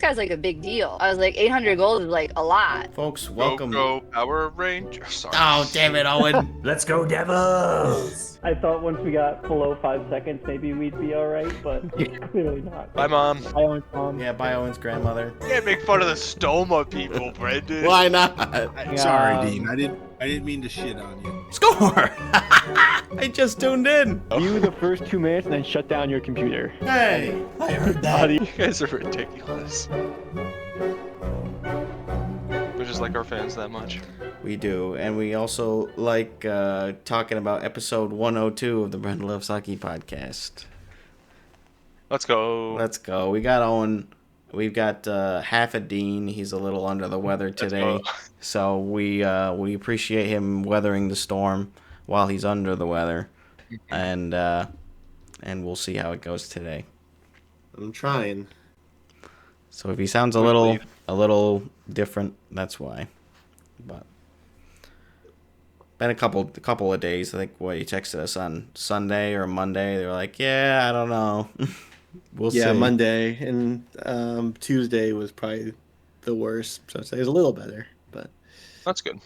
guy's like a big deal. I was like, 800 gold is like a lot. Folks, welcome. Go Power Ranger. Sorry. Oh, damn it, Owen. Let's go, Devils! I thought once we got below 5 seconds, maybe we'd be all right, but clearly not. Bye, Mom. Bye, Owen's mom. Yeah, bye, Owen's grandmother. You can't make fun of the Stoma people, Brendan. Why not? Sorry, Dean. I didn't mean to shit on you. Score! I just tuned in. View the first 2 minutes and then shut down your computer. Hey, I heard that. You guys are ridiculous. We just like our fans that much. We do, and we also like talking about episode 102 of the Brendan Loves Hockey podcast. Let's go. Let's go. We got Owen. We've got half a Dean. He's a little under the weather today, so we appreciate him weathering the storm while he's under the weather, and we'll see how it goes today. I'm trying. So if he sounds a little different, that's why. But been a couple of days. I think he texted us on Sunday or Monday. They were like, "Yeah, I don't know." We'll see. Yeah, Monday and Tuesday was probably the worst. So I'd say it was a little better, but That's good.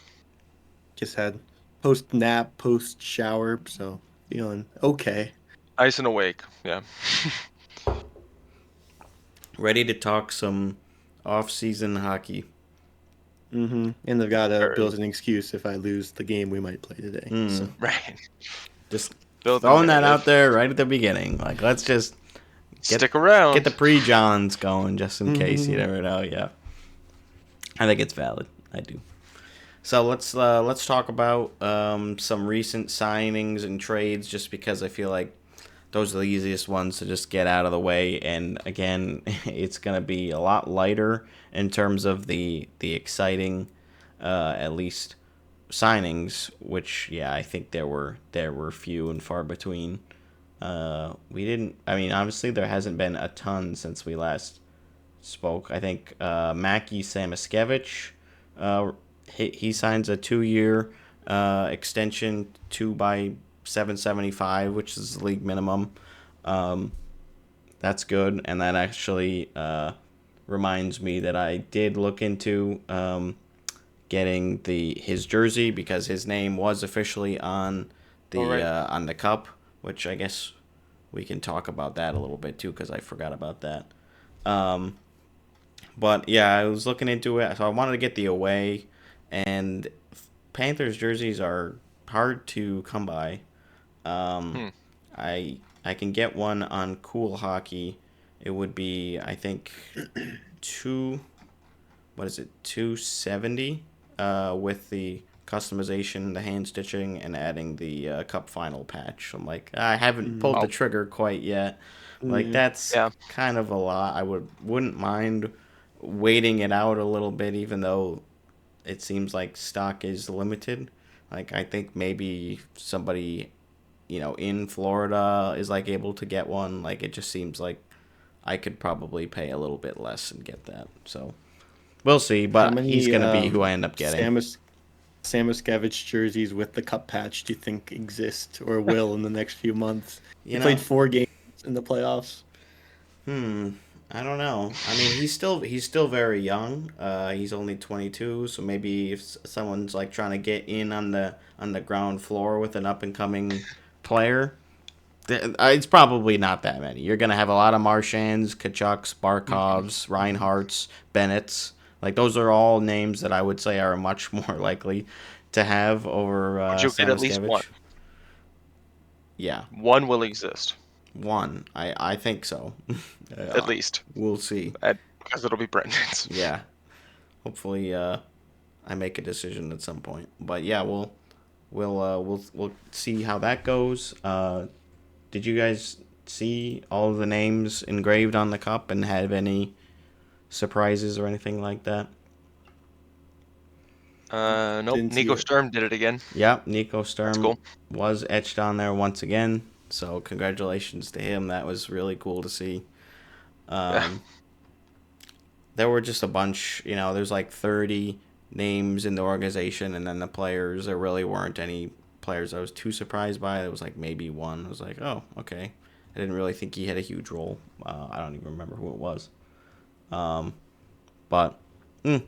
just had post nap, post shower, so feeling okay. Nice and awake. Yeah. Ready to talk some off-season hockey. Mm-hmm. And I've got to build an excuse if I lose the game we might play today. So. Right. Just Build throwing the that narrative. out there right at the beginning. Like, let's just Stick around. get the pre-Johns going just in case. You never know. Yeah, I think it's valid. I do. So let's talk about some recent signings and trades, just because I feel like those are the easiest ones to just get out of the way. And again, it's gonna be a lot lighter in terms of the exciting, at least signings. Which I think there were few and far between. Obviously there hasn't been a ton since we last spoke. I think Mackie Samoskevich, he signs a 2-year extension, 2 by $775, which is the league minimum. That's good, and that actually reminds me that I did look into getting his jersey, because his name was officially on the cup, which I guess we can talk about that a little bit too, because I forgot about that. But yeah, I was looking into it, so I wanted to get the away, and Panthers jerseys are hard to come by. I can get one on Cool Hockey. It would be, I think, $270 with the customization, the hand stitching, and adding the cup final patch. I'm like, I haven't pulled the trigger quite yet. Like, that's kind of a lot. I wouldn't mind waiting it out a little bit, even though it seems like stock is limited. Like, I think maybe somebody, in Florida is like able to get one. Like, it just seems like I could probably pay a little bit less and get that. So we'll see, but he's going to be who I end up getting. Samoskevich jerseys with the cup patch do you think exist or will in the next few months? He know, played 4 games in the playoffs. I don't know. I mean, he's still very young. He's only 22, so maybe if someone's like trying to get in on the ground floor with an up and coming player, it's probably not that many. You're gonna have a lot of Marchands, Kachucks, Barkovs, Reinhardts, Bennett's. Like, those are all names that I would say are much more likely to have over Would you get at least Samoskevich. one? Yeah. One will exist. One. I think so. At least. We'll see. Because it'll be Brendan's. Yeah. Hopefully I make a decision at some point. But yeah, we'll see how that goes. Did you guys see all of the names engraved on the cup and have any surprises or anything like that? Nope. Didn't see Nico it. Sturm did it again. Yeah, Nico Sturm cool. was etched on there once again. So congratulations to him. That was really cool to see. There were just a bunch, there's like 30 names in the organization, and then the players, there really weren't any players I was too surprised by. There was like maybe one. I was like, oh, okay. I didn't really think he had a huge role. I don't even remember who it was. But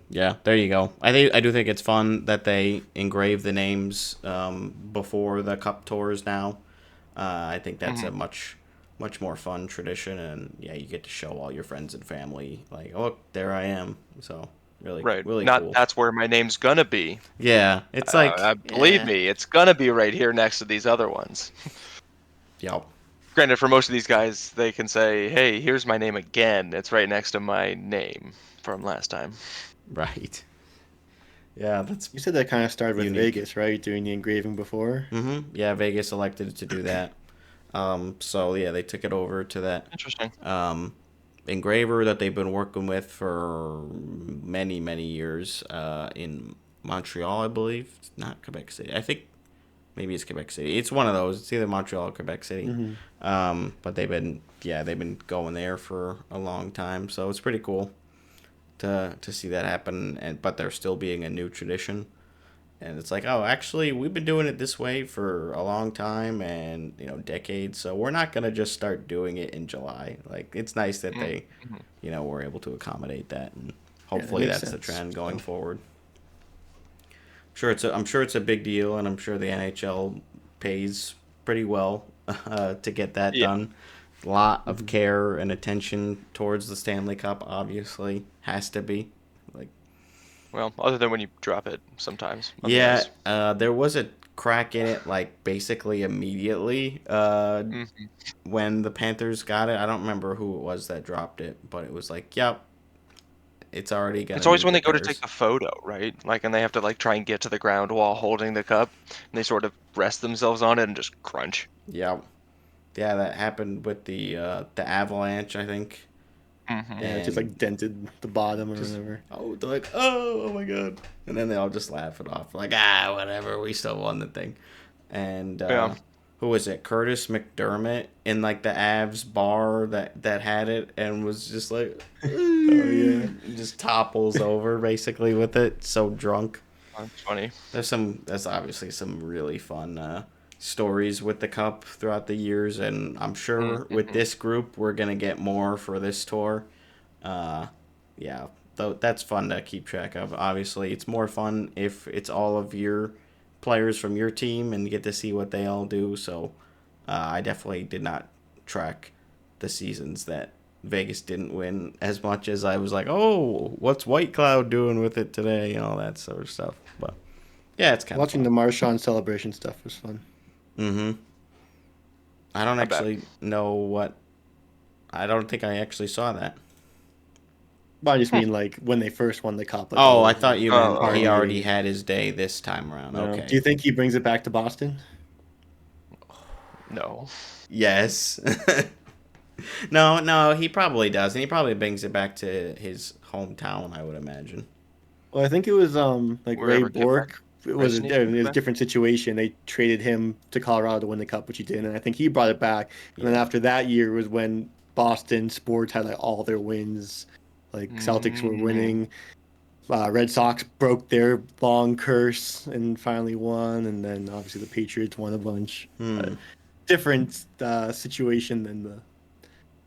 yeah, there you go. I do think it's fun that they engrave the names before the cup tours now. I think that's a much more fun tradition, and yeah, you get to show all your friends and family like, oh, there I am. So really Not cool. that's where my name's gonna be. Yeah, it's like believe me, it's gonna be right here next to these other ones. Yep. Granted, for most of these guys, they can say, "Hey, here's my name again. It's right next to my name from last time." Right. Yeah, that's. You said that kind of started with unique. Vegas, right? Doing the engraving before. Yeah, Vegas elected to do that. So yeah, they took it over to that Interesting. engraver that they've been working with for many years in Montreal, I believe. It's not Quebec City. I think maybe it's Quebec City. It's one of those. It's either Montreal or Quebec City. But they've been going there for a long time. So it's pretty cool to see that happen. But there still being a new tradition. And it's like, oh, actually, we've been doing it this way for a long time and, decades. So we're not going to just start doing it in July. Like, it's nice that they, were able to accommodate that. And hopefully that's the trend going forward. I'm sure it's a big deal, and I'm sure the NHL pays pretty well to get that done. A lot of care and attention towards the Stanley Cup, obviously, has to be. Well, other than when you drop it sometimes. Yeah, there was a crack in it, like, basically immediately when the Panthers got it. I don't remember who it was that dropped it, but it was like, yep, it's already going to It's always when they go to take the photo, right? Like, and they have to, like, try and get to the ground while holding the cup, and they sort of rest themselves on it and just crunch. Yep. Yeah, that happened with the Avalanche, I think. Yeah, it just like dented the bottom or whatever. Oh, they're like, oh my god, and then they all just laugh it off, like, whatever, we still won the thing. And who was it? Curtis McDermott in like the Avs bar that had it and was just like, oh yeah, just topples over basically with it, so drunk. That's funny. There's obviously some really fun stories with the cup throughout the years, and I'm sure with this group we're gonna get more for this tour. Yeah, though that's fun to keep track of. Obviously, it's more fun if it's all of your players from your team and you get to see what they all do. So I definitely did not track the seasons that Vegas didn't win as much as I was like, oh, what's White Cloud doing with it today and all that sort of stuff. But yeah, it's kind of watching the Marchand celebration stuff was fun. I don't actually know what. I don't think I actually saw that. But I just mean like when they first won the cup. Like, I thought you meant he already had his day this time around. No. Okay. Do you think he brings it back to Boston? No. Yes. No, he probably does, and he probably brings it back to his hometown, I would imagine. Well, I think it was like Wherever Ray Bork. It was a different situation. They traded him to Colorado to win the cup, which he did, and I think he brought it back. And then after that year was when Boston sports had like all their wins. Like Celtics were winning, Red Sox broke their long curse and finally won, and then obviously the Patriots won a bunch. Different situation than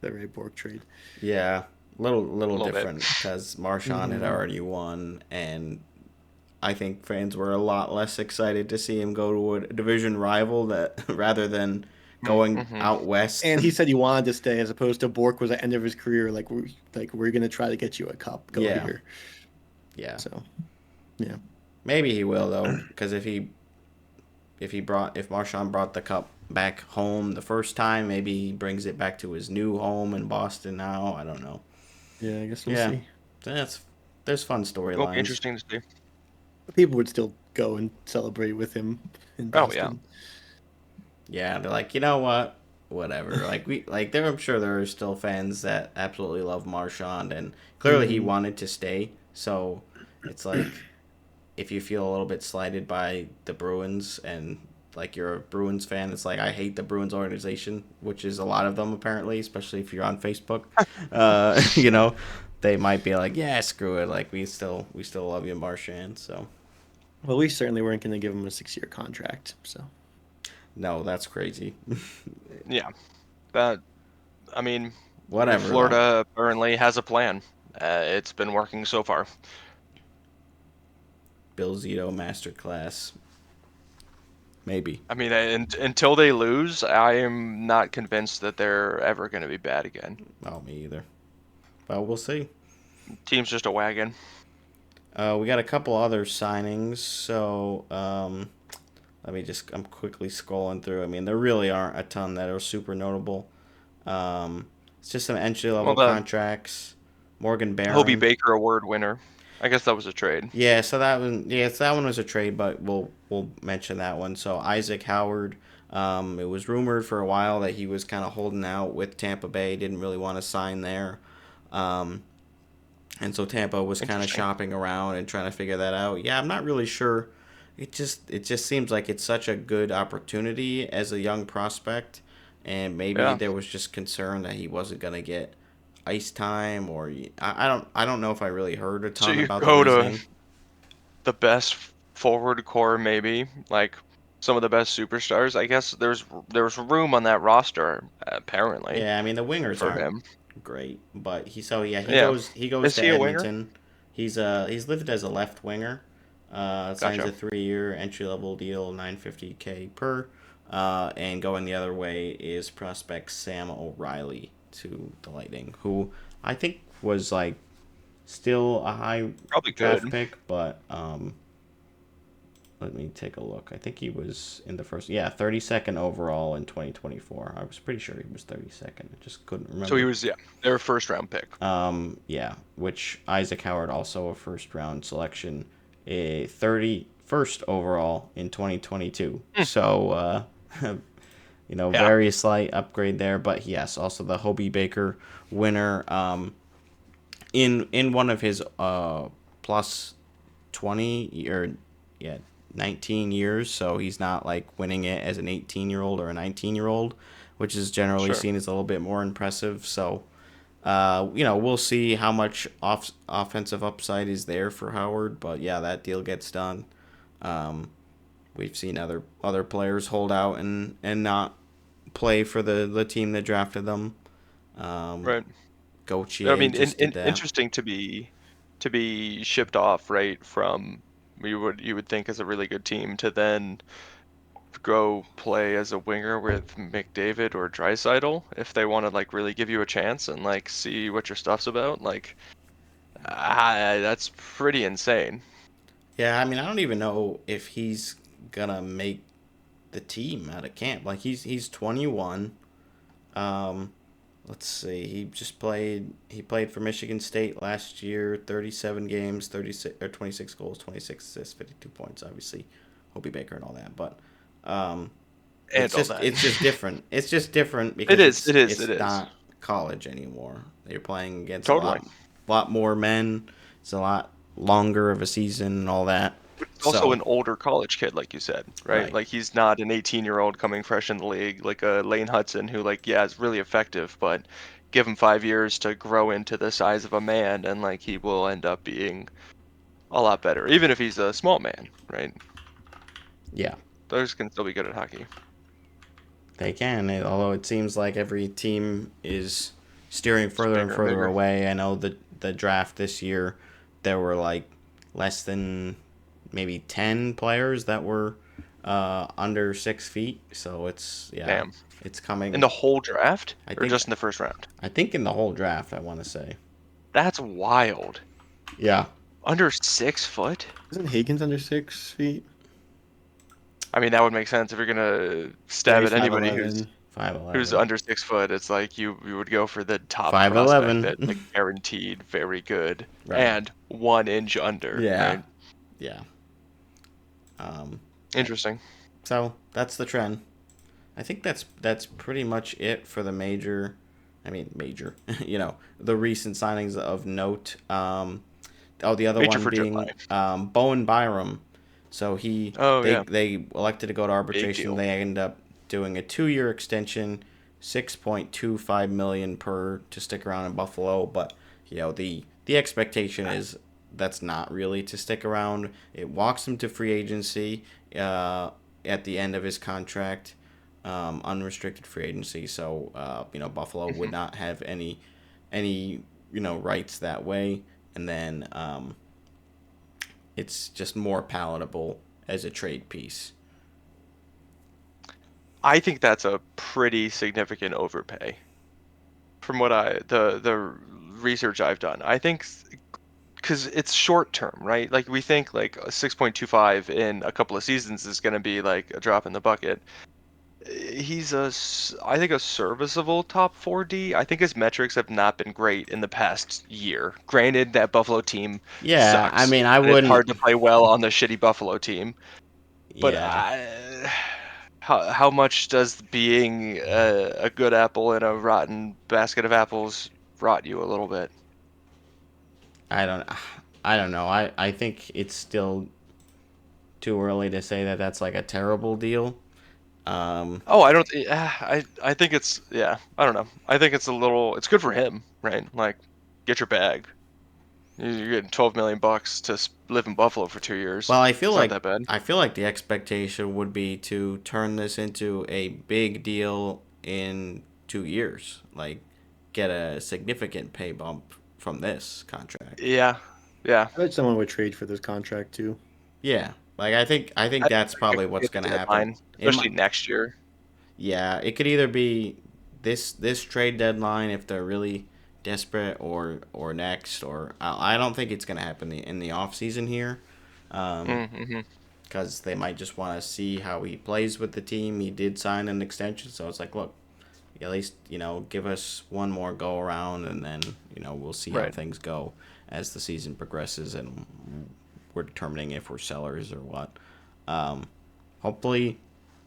the Ray Bork trade. Yeah, little different because Marchand had already won, and I think fans were a lot less excited to see him go to a division rival that rather than going out west. And he said he wanted to stay, as opposed to Bork was at the end of his career. Like we're gonna try to get you a cup. Go here. Yeah. So, yeah. Maybe he will though, because if Marchand brought the cup back home the first time, maybe he brings it back to his new home in Boston now. I don't know. Yeah, I guess we'll see. There's fun storylines. It'll be interesting to see. People would still go and celebrate with him in Boston. Oh yeah. Yeah, they're like, you know what? Whatever. I'm sure there are still fans that absolutely love Marchand, and clearly he wanted to stay. So it's like, if you feel a little bit slighted by the Bruins and like you're a Bruins fan, it's like, I hate the Bruins organization, which is a lot of them apparently, especially if you're on Facebook. They might be like, yeah, screw it. Like we still love you, Marchand. So. Well, we certainly weren't going to give him a 6-year contract. So. No, that's crazy. Yeah, whatever. Florida apparently has a plan, It's been working so far. Bill Zito masterclass. Maybe. I mean, until they lose, I am not convinced that they're ever going to be bad again. Oh, me either. Well, we'll see. Team's just a wagon. We got a couple other signings, so I'm quickly scrolling through. I mean, there really aren't a ton that are super notable. It's just some entry-level contracts. Morgan Barron. Hobie Baker Award winner. I guess that was a trade. Yeah, so that one was a trade, but we'll mention that one. So Isaac Howard, it was rumored for a while that he was kind of holding out with Tampa Bay, didn't really want to sign there. And so Tampa was kind of shopping around and trying to figure that out. Yeah, I'm not really sure. It just seems like it's such a good opportunity as a young prospect, and maybe there was just concern that he wasn't going to get ice time, or I don't know if I really heard a ton about the reasoning. The best forward core, maybe like some of the best superstars. I guess there's room on that roster apparently. Yeah, I mean the wingers for aren't him. Great, but he goes Is to he Edmonton. He's listed as a left winger. Signs Gotcha. a 3-year entry-level deal, $950K per. And going the other way is prospect Sam O'Reilly to the Lightning, who I think was like still a high draft pick, but let me take a look. I think he was in the first, 32nd overall in 2024. I was pretty sure he was 32nd. I just couldn't remember. So he was, their first round pick. Which Isaac Howard also a first round selection, a 31st overall in 2022. So, very slight upgrade there. But yes, also the Hobie Baker winner. In one of his plus 20 or 19 years, so he's not like winning it as an 18-year-old or a 19-year-old, which is generally seen as a little bit more impressive. So, we'll see how much offensive upside is there for Howard, but yeah, that deal gets done. We've seen other players hold out and not play for the team that drafted them. Right. Gauthier. I mean, did that. interesting to be shipped off right from. You would think as a really good team to then go play as a winger with McDavid or Draisaitl if they want to like really give you a chance and like see what your stuff's about. Like, that's pretty insane. Yeah, I mean, I don't even know if he's gonna make the team out of camp. Like he's 21. Let's see. He played for Michigan State last year, 37 games, 26 goals, 26 assists, 52 points, obviously. Hobie Baker and all that, but it's just different. It's just different because it is not college anymore. You're playing against a lot more men. It's a lot longer of a season and all that. It's also an older college kid, like you said, right? Like he's not an 18-year-old coming fresh in the league, like a Lane Hudson who, like, is really effective, but give him 5 years to grow into the size of a man, and like he will end up being a lot better, even if he's a small man, right? Yeah, those can still be good at hockey. They can, although it seems like every team is steering further and further away. I know the draft this year, there were like less than maybe 10 players that were under 6 feet. So it's it's coming in the whole draft, or just in the first round. I think in the whole draft. I want to say that's wild. Yeah, under 6 foot. Isn't Higgins under 6 feet? I mean, that would make sense if you're gonna stab at anybody who's 5'11", who's under 6 foot. It's like you would go for the top 5'11", prospect, like guaranteed very good, and 1 inch under. Yeah, right? Yeah. Interesting. So that's the trend. I think that's pretty much it for the major. The recent signings of note. The other one being Bowen Byram. So they elected to go to arbitration. They ended up doing a 2-year extension, $6.25 million per to stick around in Buffalo. But the expectation is that's not really to stick around. It walks him to free agency at the end of his contract, unrestricted free agency. So Buffalo would not have any rights that way, and then it's just more palatable as a trade piece. I think that's a pretty significant overpay. From what the research I've done, I think because it's short term, right? Like we think like a 6.25 in a couple of seasons is going to be like a drop in the bucket. He's I think a serviceable top 4D. I think his metrics have not been great in the past year. Granted, that Buffalo team Yeah, I sucks. mean, I And it's wouldn't. hard to play well on the shitty Buffalo team. But Yeah, how much does being a good apple in a rotten basket of apples rot you a little bit? I don't know. I think it's still too early to say that that's like a terrible deal. Oh, I don't. I think it's I don't know. I think it's good for him, right? Like, get your bag. You're getting $12 million to live in Buffalo for 2 years. Well, It's not that bad. I feel like the expectation would be to turn this into a big deal in 2 years. Like, get a significant pay bump from this contract. Yeah, yeah. I bet someone would trade for this contract too. Yeah, like I think that's probably what's gonna happen. Especially next year. Yeah, it could either be this trade deadline if they're really desperate, or next, or I don't think it's gonna happen in the off season here, because they might just want to see how he plays with the team. He did sign an extension, so it's like, look, at least give us one more go around, and then we'll see how things go as the season progresses, and we're determining if we're sellers or what. Hopefully,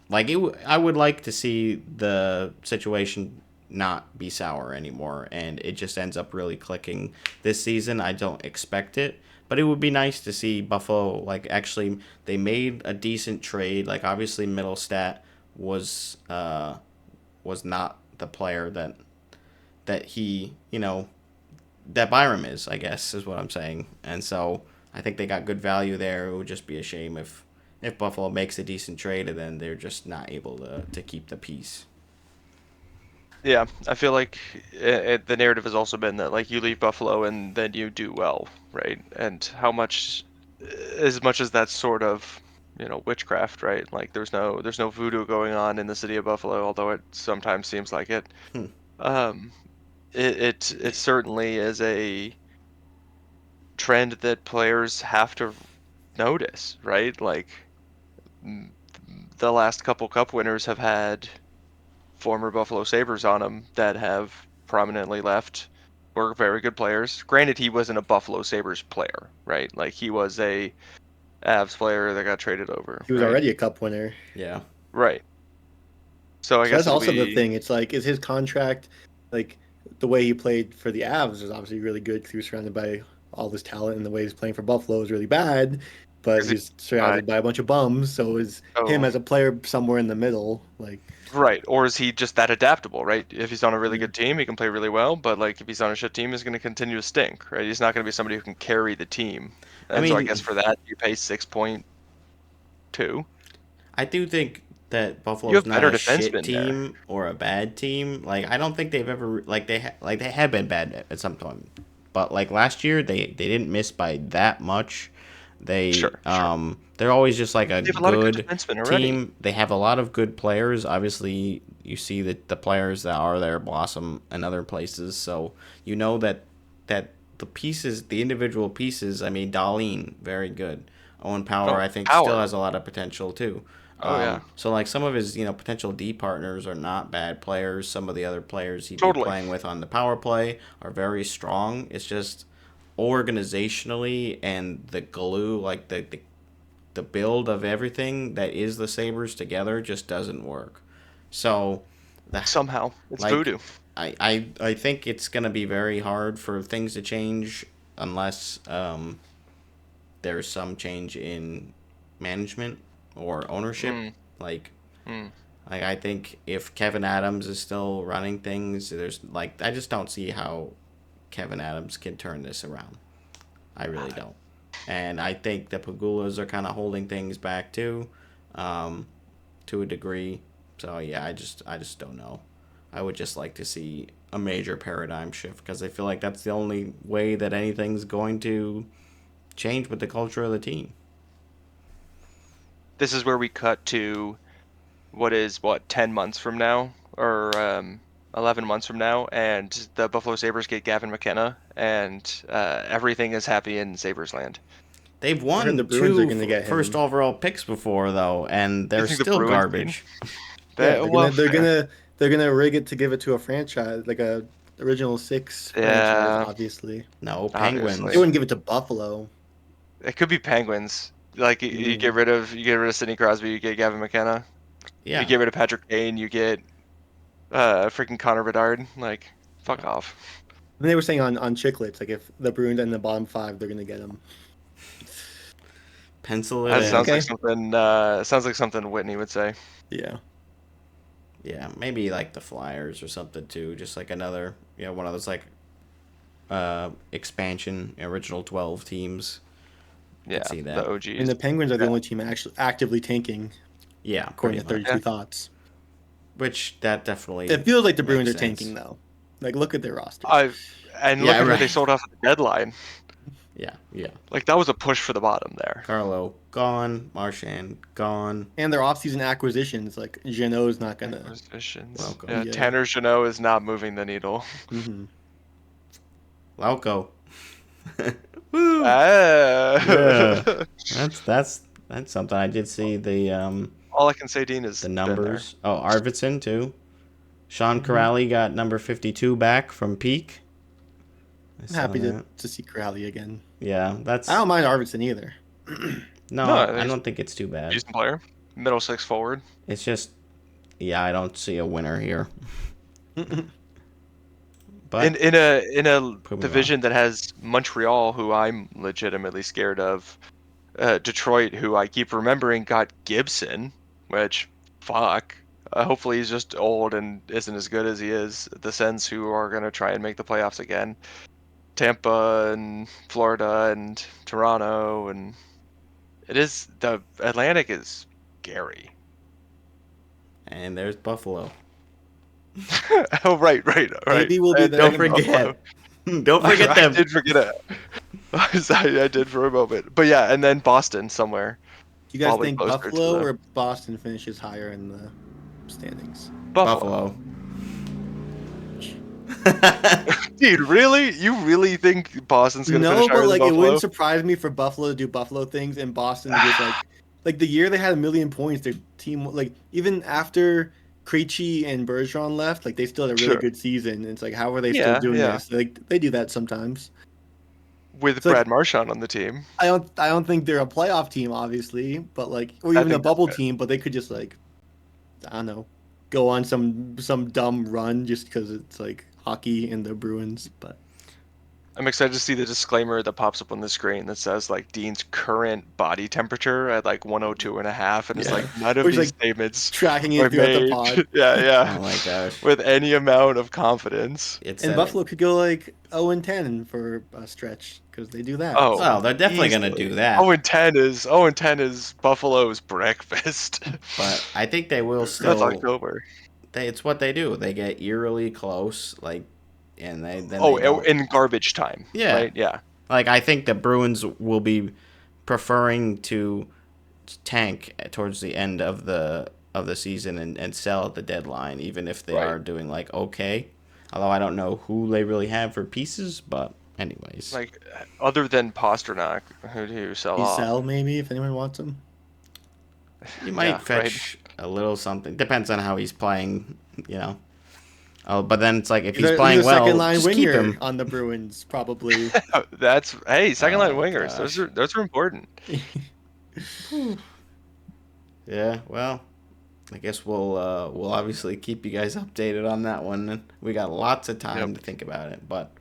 like I would like to see the situation not be sour anymore, and it just ends up really clicking this season. I don't expect it, but it would be nice to see Buffalo, like, actually they made a decent trade. Like, obviously Middlestat was not the player that he that Byram is, I guess, is what I'm saying. And so I think they got good value there. It would just be a shame if Buffalo makes a decent trade and then they're just not able to keep the piece. Yeah, I feel like the narrative has also been that, like, you leave Buffalo and then you do well, right? And as much as that's sort of, witchcraft, right? Like, there's no voodoo going on in the city of Buffalo, although it sometimes seems like it. Um, it certainly is a trend that players have to notice, right? Like, the last couple cup winners have had former Buffalo Sabres on them that have prominently left, were very good players. Granted, he wasn't a Buffalo Sabres player, right? Like, he was a Avs player that got traded over. He was already a cup winner. Yeah. Right. So I guess that's also the thing. It's like, is his contract, like, the way he played for the Avs was obviously really good because he was surrounded by all this talent, and the way he's playing for Buffalo is really bad, but he's surrounded by a bunch of bums. So is him as a player somewhere in the middle, like. Right, or is he just that adaptable, right? If he's on a really good team, he can play really well, but, like, if he's on a shit team, he's going to continue to stink, right? He's not going to be somebody who can carry the team. And so I guess for that, you pay 6.2. I do think that Buffalo's not a shit team or a bad team. Like, I don't think they've ever, like, they have been bad at some time. But, like, last year, they didn't miss by that much. They're always just like a good team. They have a lot of good players. Obviously, you see that the players that are there blossom in other places. So you know that the pieces, the individual pieces. I mean, Dahlin, very good. Owen Power, I think, still has a lot of potential too. So, like, some of his potential D partners are not bad players. Some of the other players he'd be playing with on the power play are very strong. It's just organizationally and the glue, like the build of everything that is the Sabres together, just doesn't work. So somehow it's voodoo. I think it's going to be very hard for things to change unless there's some change in management or ownership. I think if Kevin Adams is still running things, I just don't see how Kevin Adams can turn this around. I really don't. And I think the Pagulas are kind of holding things back too, to a degree. So yeah, I just don't know. I would just like to see a major paradigm shift, because I feel like that's the only way that anything's going to change with the culture of the team. This is where we cut to 10 months from now, or 11 months from now, and the Buffalo Sabres get Gavin McKenna, and everything is happy in Sabres land. They've won the Bruins are 2 gonna get first him. overall picks before, though, and they're think the still Bruins garbage. Yeah, they're gonna rig it to give it to a franchise, like a original 6 franchise, obviously. No, Penguins. Obviously. They wouldn't give it to Buffalo. It could be Penguins. Like you get rid of Sidney Crosby, you get Gavin McKenna. Yeah. You get rid of Patrick Kane, you get freaking Connor Bedard. Like, fuck off. And they were saying on Chicklets, like if the Bruins end the bottom 5, they're gonna get them. Pencil it That in. sounds like something. Sounds like something Whitney would say. Yeah. Yeah, maybe like the Flyers or something too. Just like another, one of those like expansion original 12 teams. Yeah, see that. the OGs. And the Penguins are the only team actually actively tanking. Yeah, according to 32 Thoughts. Which that definitely. It feels like the Bruins are sense. tanking though. Like look at their roster. Look at who they sold off at the deadline. Yeah. Like that was a push for the bottom there. Carlo gone, Marchand gone, and their offseason acquisitions, like Jeannot's not gonna. Acquisitions. Welcome. Yeah, Tanner Jeannot is not moving the needle. Mm-hmm. Lauco. Woo! Yeah. That's something. I did see the all I can say, Dean, is the numbers. Oh, Arvidsson too. Sean Corrali got number 52 back from Peak. I'm happy to see Corrali again. Yeah, that's. I don't mind Arvidsson either. No, I don't think it's too bad. Decent player, middle 6 forward. It's just, I don't see a winner here. But in a division that has Montreal, who I'm legitimately scared of, Detroit, who I keep remembering got Gibson, which fuck. Hopefully he's just old and isn't as good as he is. The Sens, who are gonna try and make the playoffs again. Tampa and Florida and Toronto, and the Atlantic is scary. And there's Buffalo. Oh right. Maybe we'll be there. Don't forget. Don't forget them. I did forget it. I did for a moment, but yeah, and then Boston somewhere. Do you guys think Buffalo or Boston finishes higher in the standings? Buffalo. Dude, really? You really think Boston's gonna finish higher than Buffalo? It wouldn't surprise me for Buffalo to do Buffalo things and Boston to just like the year they had 1 million points, their team even after Krejci and Bergeron left, they still had a really good season. It's like, how are they still doing this? Like they do that sometimes. With Brad Marchand on the team. I don't think they're a playoff team, obviously, but or even a bubble team, but they could just I don't know, go on some dumb run just because it's hockey and the Bruins. But I'm excited to see the disclaimer that pops up on the screen that says Dean's current body temperature at 102.5, and it's none of these statements tracking it throughout the pod. Yeah. Oh my gosh. With any amount of confidence. And Buffalo could go 0-10 for a stretch because they do that. Oh, well, they're definitely gonna do that. 0-10 is Buffalo's breakfast. But I think they will still. That's October. It's what they do. They get eerily close, and they in garbage time. Yeah. Right? Yeah. I think the Bruins will be preferring to tank towards the end of the season and sell at the deadline, even if they are doing okay. Although I don't know who they really have for pieces, but anyways. Other than Pasternak, who do you sell off? Sell maybe if anyone wants him. You might fetch a little something. Depends on how he's playing, Oh, but then it's if he's playing well, second line just winger keep him on the Bruins probably. Second line wingers. Gosh. Those are important. Yeah, well, I guess we'll obviously keep you guys updated on that one. We got lots of time to think about it, but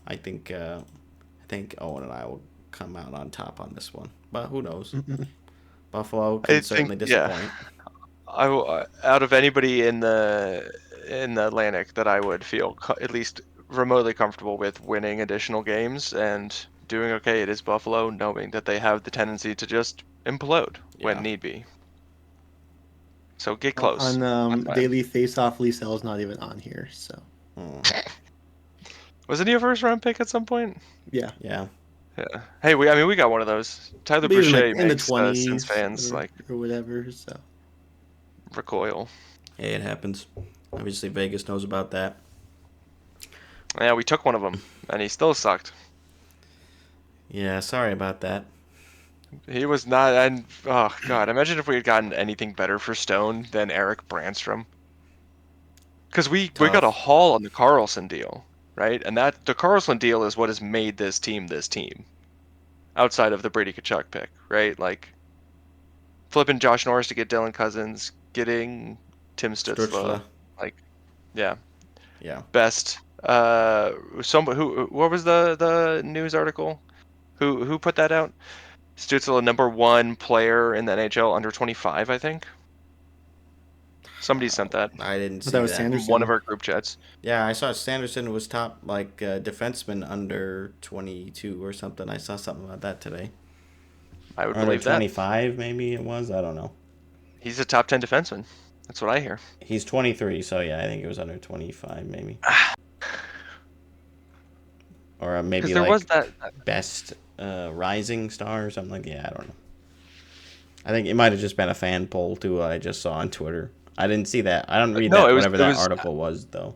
I think Owen and I will come out on top on this one. But who knows? Buffalo can certainly disappoint. Out of anybody in the Atlantic that I would feel at least remotely comfortable with winning additional games and doing okay, it is Buffalo, knowing that they have the tendency to just implode when need be. So get close. On daily face-off, Lee Sell's not even on here. So. Wasn't he a first-round pick at some point? Yeah. Yeah. Yeah. Hey, we got one of those. Tyler But even, Boucher like, in the makes 20s Sens fans or whatever. So. recoil. Hey, it happens. Obviously, Vegas knows about that. Yeah, we took one of them, and he still sucked. Yeah, sorry about that. He was not, and oh god, imagine if we had gotten anything better for Stone than Eric Brandstrom. Because we got a haul on the Carlson deal, right? And that the Carlson deal is what has made this team, outside of the Brady Tkachuk pick, right? Like flipping Josh Norris to get Dylan Cousins, getting Tim Stützle. Like, yeah. Best. What was the news article? Who put that out? Stützle, #1 player in the NHL under 25, I think. Somebody sent that. I didn't see that. Was that. Sanderson. One of our group chats. Yeah, I saw Sanderson was top defenseman under 22 or something. I saw something about that today. I would believe that. 25 maybe it was. I don't know. He's a top 10 defenseman. That's what I hear. He's 23, so yeah, I think it was under 25 maybe. Or maybe there like was that best rising star or something like that. Yeah, I don't know. I think it might have just been a fan poll too. I just saw on Twitter. I didn't see that. I don't read whatever that article was though.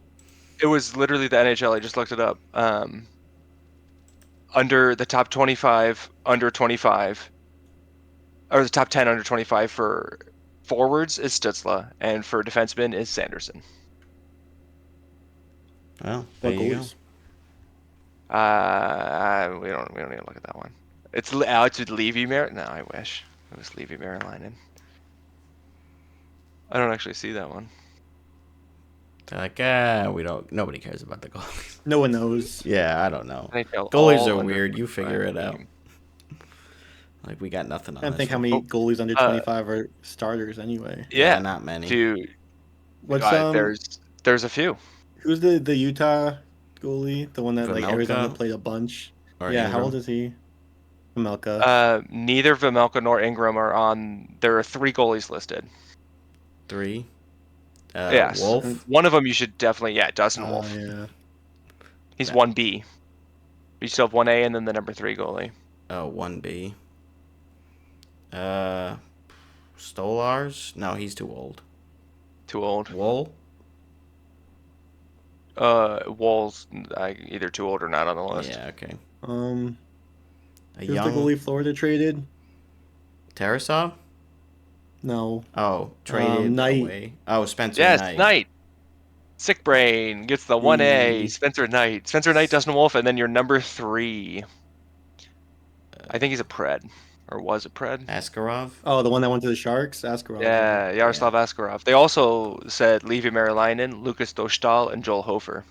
It was literally the NHL. I just looked it up. Under the top 25 under 25, or the top 10 under 25 for forwards is Stützle, and for defensemen is Sanderson. Well, there you go. We don't need to look at that one. It's Alex with Levy Mer. No, I wish it was Levy Meralainen. I don't actually see that one. They're like, nobody cares about the goalies. No one knows. Yeah, I don't know. NHL Goalies are weird. You figure it out. Like, we got nothing on I don't think how one. many goalies under 25 are starters anyway. Yeah, not many. Dude, what's there's a few. Who's the Utah goalie? The one that like Vejmelka? Arizona played a bunch. Or Yeah, Ingram? how old is he? Vejmelka. Neither Vejmelka nor Ingram are on. There are 3 goalies listed. 3. Yes. Wolf. One of them you should definitely. Yeah, Dustin Wolf. Yeah. He's 1B. You still have 1A and then the #3 goalie. Oh, 1B. Stolars? No, he's too old. Too old. Wool? Wool's either too old or not on the list. Yeah, okay. Who's A the young goalie Florida traded? Tarasov? No. Oh, traded Knight. away. Oh, Spencer Yes, Knight. Knight. Sick Brain gets the 1A. Spencer Knight. Spencer Knight, Dustin Wolf, and then your #3. I think he's a Pred. Or was a Pred. Askarov? Oh, the one that went to the Sharks? Askarov. Yeah, Yaroslav Askarov. They also said Levi Meralainen, Lucas Dostal, and Joel Hofer.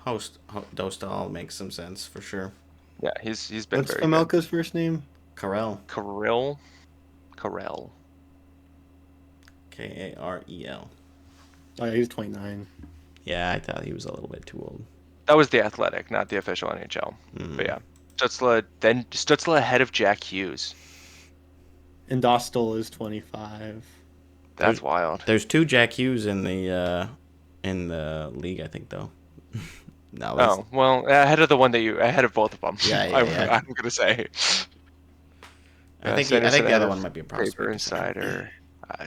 Dostal makes some sense for sure. Yeah, he's been What's very good. Vejmelka's first name? Karel. Karel. Karel. Oh, yeah, he's 29. Yeah, I thought he was a little bit too old. That was the Athletic, not the official NHL. But yeah, Stützle ahead of Jack Hughes. And Dostal is 25. That's wild. There's 2 Jack Hughes in the league, I think, though. No. Well, ahead of both of them. Yeah. I'm gonna say. I think the other one might be a prospect. Paper Insider.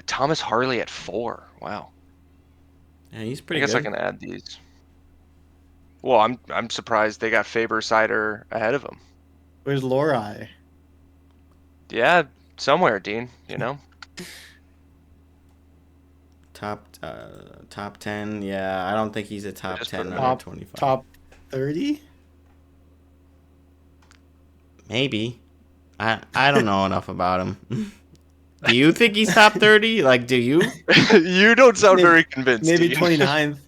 Thomas Harley at 4. Wow. Yeah, he's pretty good. I guess I can add these. Well, I'm surprised they got Faber Cider ahead of him. Where's Lori? Yeah, somewhere, Dean. You know. Top 10. Yeah, I don't think he's a top 10 under 25. Top 30? Maybe. I don't know enough about him. Do you think he's top 30? Like, do you? You don't sound very convinced. Maybe Dean. 29th.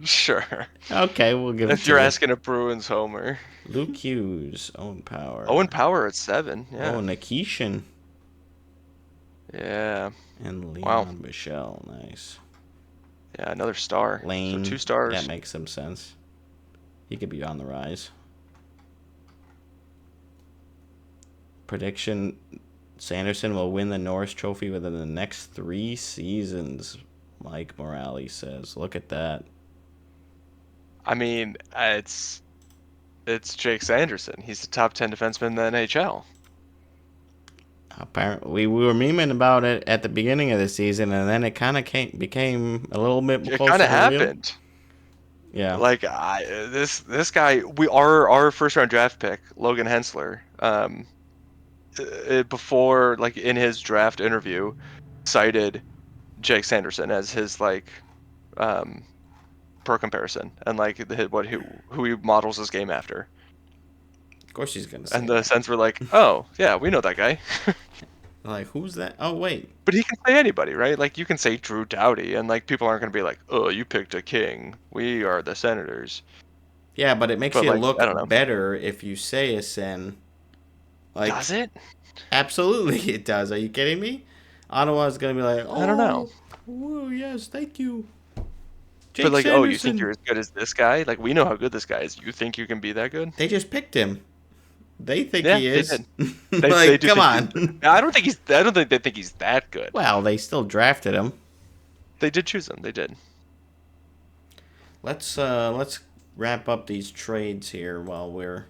Sure. Okay, we'll give it if to you're you. asking a Bruins homer. Luke Hughes, Owen Power. Owen Power at 7. Yeah. Oh, Nikishin. Yeah. And Leon Michel. Nice. Yeah, another star. Lane. So 2 stars. That makes some sense. He could be on the rise. Prediction. Sanderson will win the Norris Trophy within the next 3 seasons, Mike Morales says. Look at that. I mean, it's Jake Sanderson. He's the top 10 defenseman in the NHL. Apparently, we were memeing about it at the beginning of the season, and then it kind of became a little bit It closer kind to of real. happened. Yeah. Like this guy, our first round draft pick, Logan Hensler, before, like, in his draft interview, cited Jake Sanderson as his, like, per comparison, and like who he models his game after. Of course he's gonna say And the that. Sens were like, oh yeah, we know that guy. Like, who's that? Oh, wait. But he can say anybody, right? Like, you can say Drew Doughty, and like people aren't gonna be like, oh, you picked a king. We are the Senators. Yeah, but it makes But, you like, look I don't know. better if you say a Sen. Like, Does it? absolutely it does. Are you kidding me? Ottawa's going to be like, oh, I don't know. Oh, yes, thank you. Jake But like, Sanderson. oh, you think you're as good as this guy? Like, we know how good this guy is. You think you can be that good? They just picked him. They think Yeah, he they is. did. Like, They do come think on. I don't think they think he's that good. Well, they still drafted him. They did choose him. They did. Let's wrap up these trades here while we're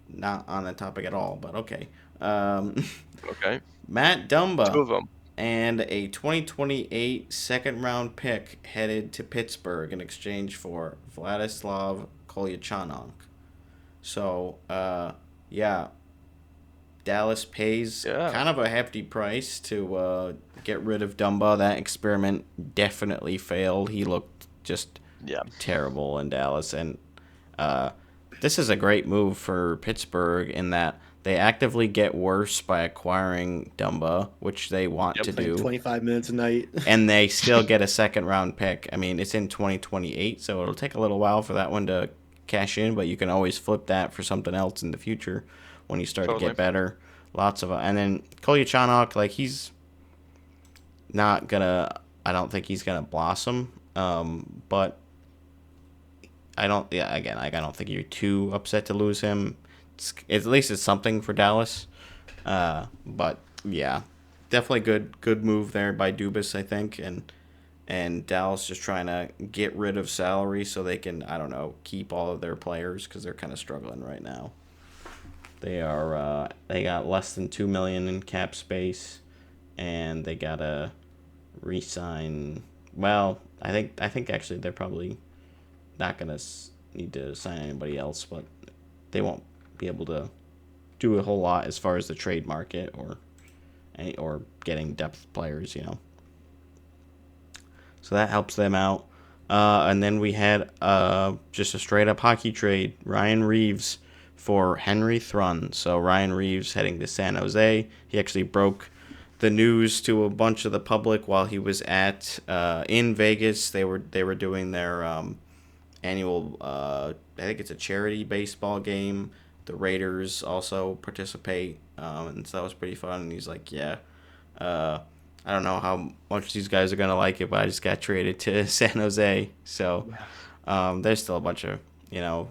not on the topic at all, but okay. Okay. Matt Dumba 2 of them. and a 2028 second-round pick headed to Pittsburgh in exchange for Vladislav Kolyachanok. So, yeah, Dallas pays kind of a hefty price to get rid of Dumba. That experiment definitely failed. He looked just terrible in Dallas. And this is a great move for Pittsburgh in that they actively get worse by acquiring Dumba, which they want to do. 25 minutes a night. And they still get a second-round pick. I mean, it's in 2028, so it'll take a little while for that one to cash in, but you can always flip that for something else in the future when you start to get better. Lots of and then Kolyachanok, like, he's not gonna. I don't think he's gonna blossom. But I don't. Yeah, again, like, I don't think you're too upset to lose him. At least it's something for Dallas. But yeah, definitely good move there by Dubas, I think, and Dallas just trying to get rid of salary so they can, I don't know, keep all of their players because they're kind of struggling right now. They got less than $2 million in cap space, and they gotta re-sign. Well, I think actually they're probably not gonna need to sign anybody else, but they won't be able to do a whole lot as far as the trade market or getting depth players, you know. So that helps them out. And then we had just a straight up hockey trade. Ryan Reeves for Henry Thrun. So Ryan Reeves heading to San Jose. He actually broke the news to a bunch of the public while he was in Vegas. They were doing their annual, I think it's a charity baseball game. The Raiders also participate, and so that was pretty fun. And he's like, yeah, I don't know how much these guys are going to like it, but I just got traded to San Jose. So there's still a bunch of, you know,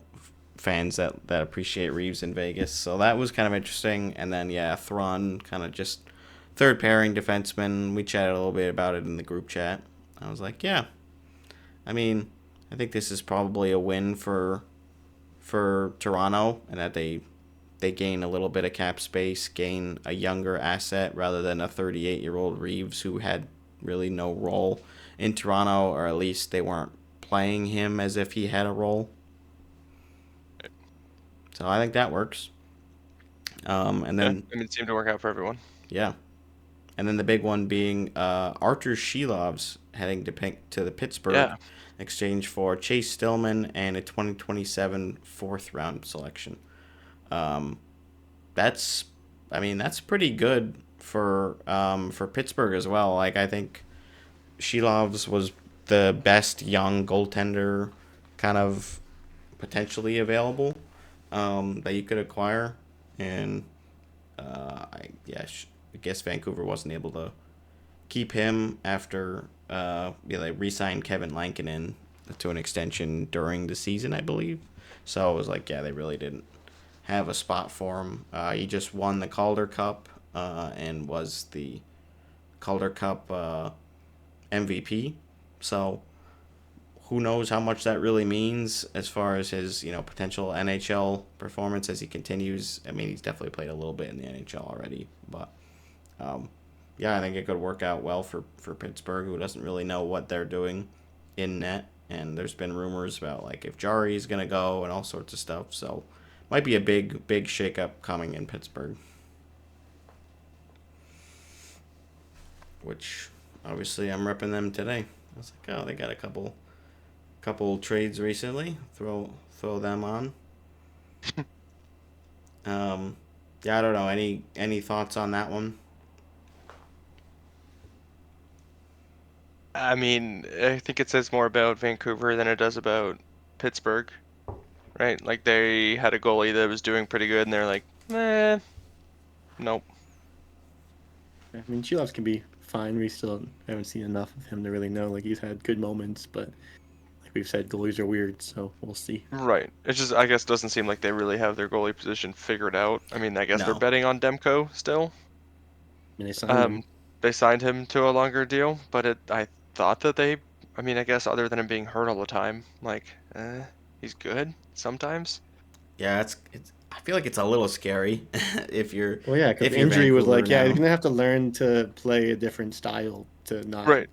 fans that appreciate Reeves in Vegas. So that was kind of interesting. And then, yeah, Thron, kind of just third pairing defenseman. We chatted a little bit about it in the group chat. I was like, yeah. I mean, I think this is probably a win for Toronto, and that they gain a little bit of cap space, gain a younger asset rather than a 38-year-old Reeves who had really no role in Toronto, or at least they weren't playing him as if he had a role. So I think that works. And then it seemed to work out for everyone. Yeah. And then the big one being Artur Shilov's heading to the Pittsburgh exchange for Chase Stillman and a 2027 fourth-round selection. That's pretty good for Pittsburgh as well. Like, I think Shilov's was the best young goaltender kind of potentially available that you could acquire, and I guess Vancouver wasn't able to keep him after they re-signed Kevin Lankinen to an extension during the season, I believe. So it was like, they really didn't have a spot for him. He just won the Calder Cup and was the Calder Cup MVP. So who knows how much that really means as far as his potential NHL performance as he continues. I mean, he's definitely played a little bit in the NHL already, but yeah, I think it could work out well for Pittsburgh, who doesn't really know what they're doing in net. And there's been rumors about like if Jari's gonna go and all sorts of stuff. So might be a big shakeup coming in Pittsburgh, which obviously I'm repping them today. I was like, oh, they got a couple trades recently. Throw them on. Yeah, I don't know. Any thoughts on that one? I mean, I think it says more about Vancouver than it does about Pittsburgh, right? Like they had a goalie that was doing pretty good, and they're like, nope. I mean, Chilovs can be fine. We still haven't seen enough of him to really know. Like he's had good moments, but like we've said, goalies are weird, so we'll see. Right. It just, I guess, doesn't seem like they really have their goalie position figured out. I mean, I guess No. they're betting on Demko still. I mean, they signed him to a longer deal, but I thought that I mean, I guess other than him being hurt all the time, like, he's good sometimes. Yeah, it's. I feel like it's a little scary if you're. Well, yeah, because injury was like, yeah, he's gonna have to learn to play a different style to not, right?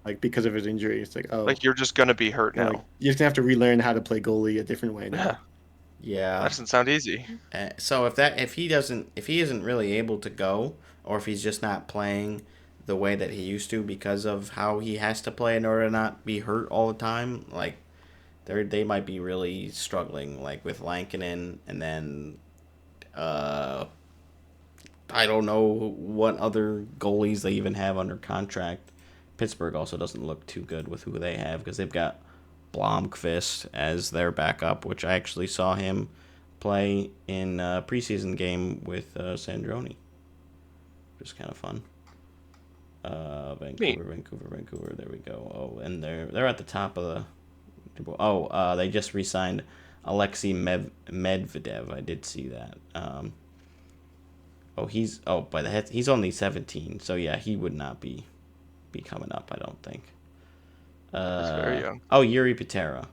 Like because of his injury, it's like, oh, like you're just gonna be hurt now. Like, you're just gonna have to relearn how to play goalie a different way now. Yeah, that doesn't sound easy. So if he isn't really able to go, or if he's just not playing the way that he used to because of how he has to play in order to not be hurt all the time, like they might be really struggling, like with Lankinen, and then I don't know what other goalies they even have under contract. Pittsburgh also doesn't look too good with who they have because they've got Blomqvist as their backup, which I actually saw him play in a preseason game with Sandroni. Just kind of fun. Vancouver. There we go. Oh, and they're at the top of the. Oh, they just re-signed Alexei Medvedev. I did see that. He's only 17, so yeah, he would not be coming up, I don't think. He's very young. Oh, Yuri Patera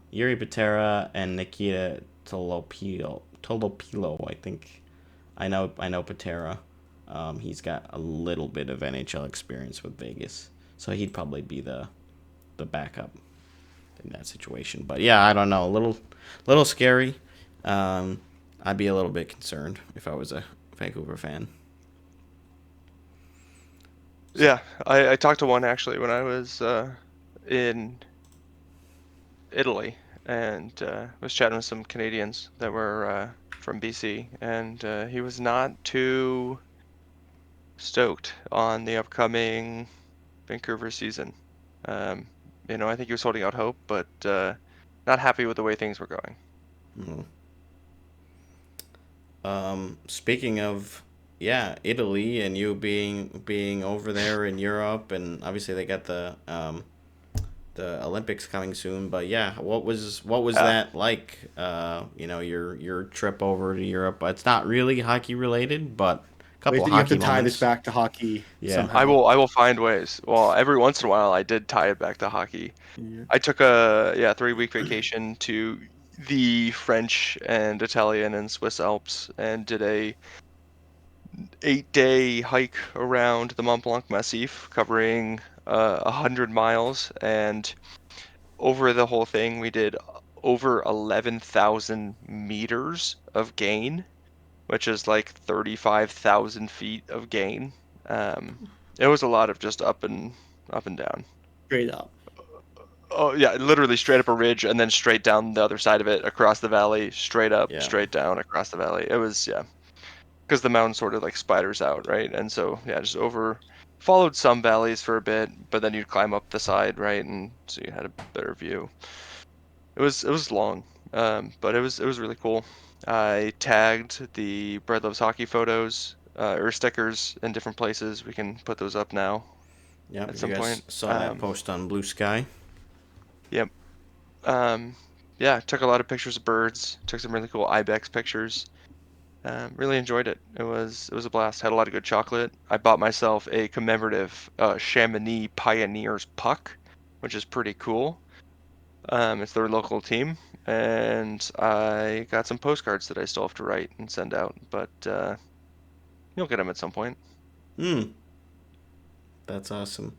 and Nikita Tolopilo, I think. I know Patera. He's got a little bit of NHL experience with Vegas, so he'd probably be the backup in that situation. But yeah, I don't know, a little scary. I'd be a little bit concerned if I was a Vancouver fan. Yeah, I talked to one actually when I was in Italy, and was chatting with some Canadians that were from BC, and he was not too stoked on the upcoming Vancouver season. I think he was holding out hope, but not happy with the way things were going. Speaking of Italy and you being over there in Europe, and obviously they got the Olympics coming soon, but yeah, what was that like? Your trip over to Europe. It's not really hockey related, but a couple of hockey moments. You have to tie moments. this back to hockey. Yeah, somehow. I will find ways. Well, every once in a while I did tie it back to hockey. Yeah. I took a 3-week vacation to the French and Italian and Swiss Alps and did a 8-day hike around the Mont Blanc Massif, covering 100 miles, and over the whole thing we did over 11,000 meters of gain, which is like 35,000 feet of gain. It was a lot of just up and down. Straight up. Oh yeah, literally straight up a ridge and then straight down the other side of it, across the valley, straight up, straight down, across the valley. It was, because the mountain sort of like spiders out, right? And so just followed some valleys for a bit, but then you'd climb up the side, right? And so you had a better view. It was long, but it was really cool. I tagged the Bread Loves Hockey photos or stickers in different places. We can put those up now. Yeah, at some point. Saw that post on Blue Sky. Yep. Took a lot of pictures of birds. Took some really cool ibex pictures. Really enjoyed it. It was a blast. Had a lot of good chocolate. I bought myself a commemorative Chamonix Pioneers puck, which is pretty cool. It's their local team, and I got some postcards that I still have to write and send out, but you'll get them at some point. That's awesome.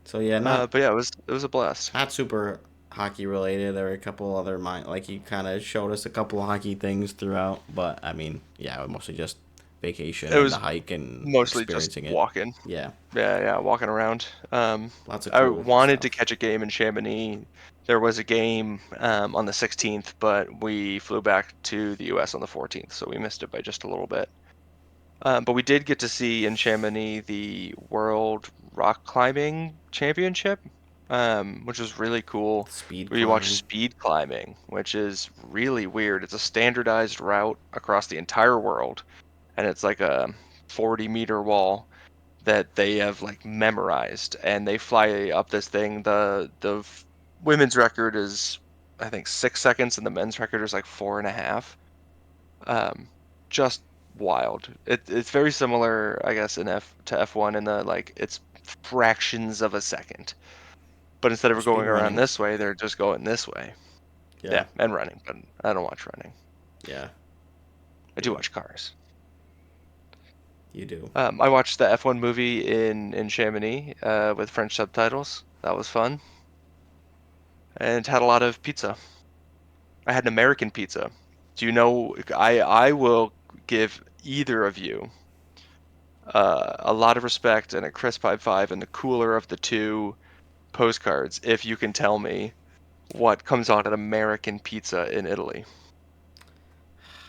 So yeah, not but yeah, it was a blast. Not super hockey related. There were a couple other like you kind of showed us a couple of hockey things throughout, but I mean, yeah, mostly just vacation It and was the hike and mostly just experiencing it. walking. Yeah. Yeah, walking around. Lots of I cool wanted to stuff. catch a game in Chamonix. There was a game on the 16th, but we flew back to the U.S. on the 14th, so we missed it by just a little bit. But we did get to see in Chamonix the World Rock Climbing Championship, which was really cool. Speed We watched climbing. speed climbing, which is really weird. It's a standardized route across the entire world, and it's like a 40-meter wall that they have like memorized, and they fly up this thing. The women's record is, I think, 6 seconds, and the men's record is like 4.5. Just wild. It's very similar, I guess, in to F1 in the like it's fractions of a second. But instead of Speed going around running. this way, they're just going this way. Yeah, and running, but I don't watch running. Yeah. I do watch cars. You do. I watched the F1 movie in Chamonix with French subtitles. That was fun. And had a lot of pizza. I had an American pizza. Do you know? I will give either of you a lot of respect and a crisp high five and the cooler of the two postcards if you can tell me what comes on an American pizza in Italy.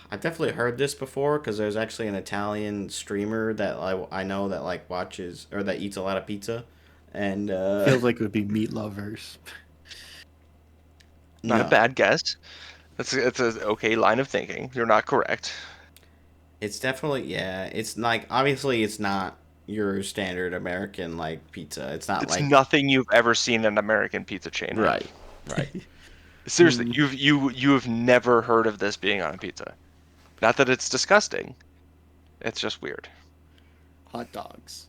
I've definitely heard this before because there's actually an Italian streamer that I know that like watches or that eats a lot of pizza, and feels like it would be meat lovers. Not a no. bad guess. It's an okay line of thinking. You're not correct. It's definitely It's like obviously it's not your standard American like pizza. It's not It's like nothing you've ever seen an American pizza chain have. Right. Seriously, you've never heard of this being on a pizza. Not that it's disgusting. It's just weird. Hot dogs.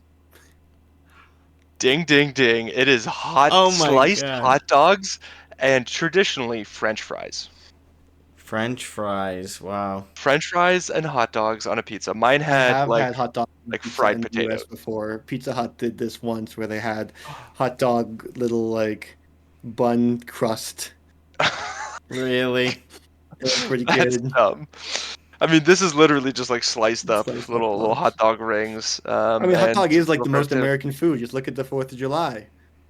Ding, ding, ding. It is Oh my sliced God. hot dogs and traditionally French fries. French fries. Wow. French fries and hot dogs on a pizza. Mine I had have like had hot dog pizza fried in the potatoes. US before. Pizza Hut did this once where they had hot dog little like bun crust. Really? It was pretty That's good. dumb. I mean, this is literally just like sliced up Sliced up little hot dog rings. I mean, hot and dog is like little the most potatoes. American food. Just look at the 4th of July.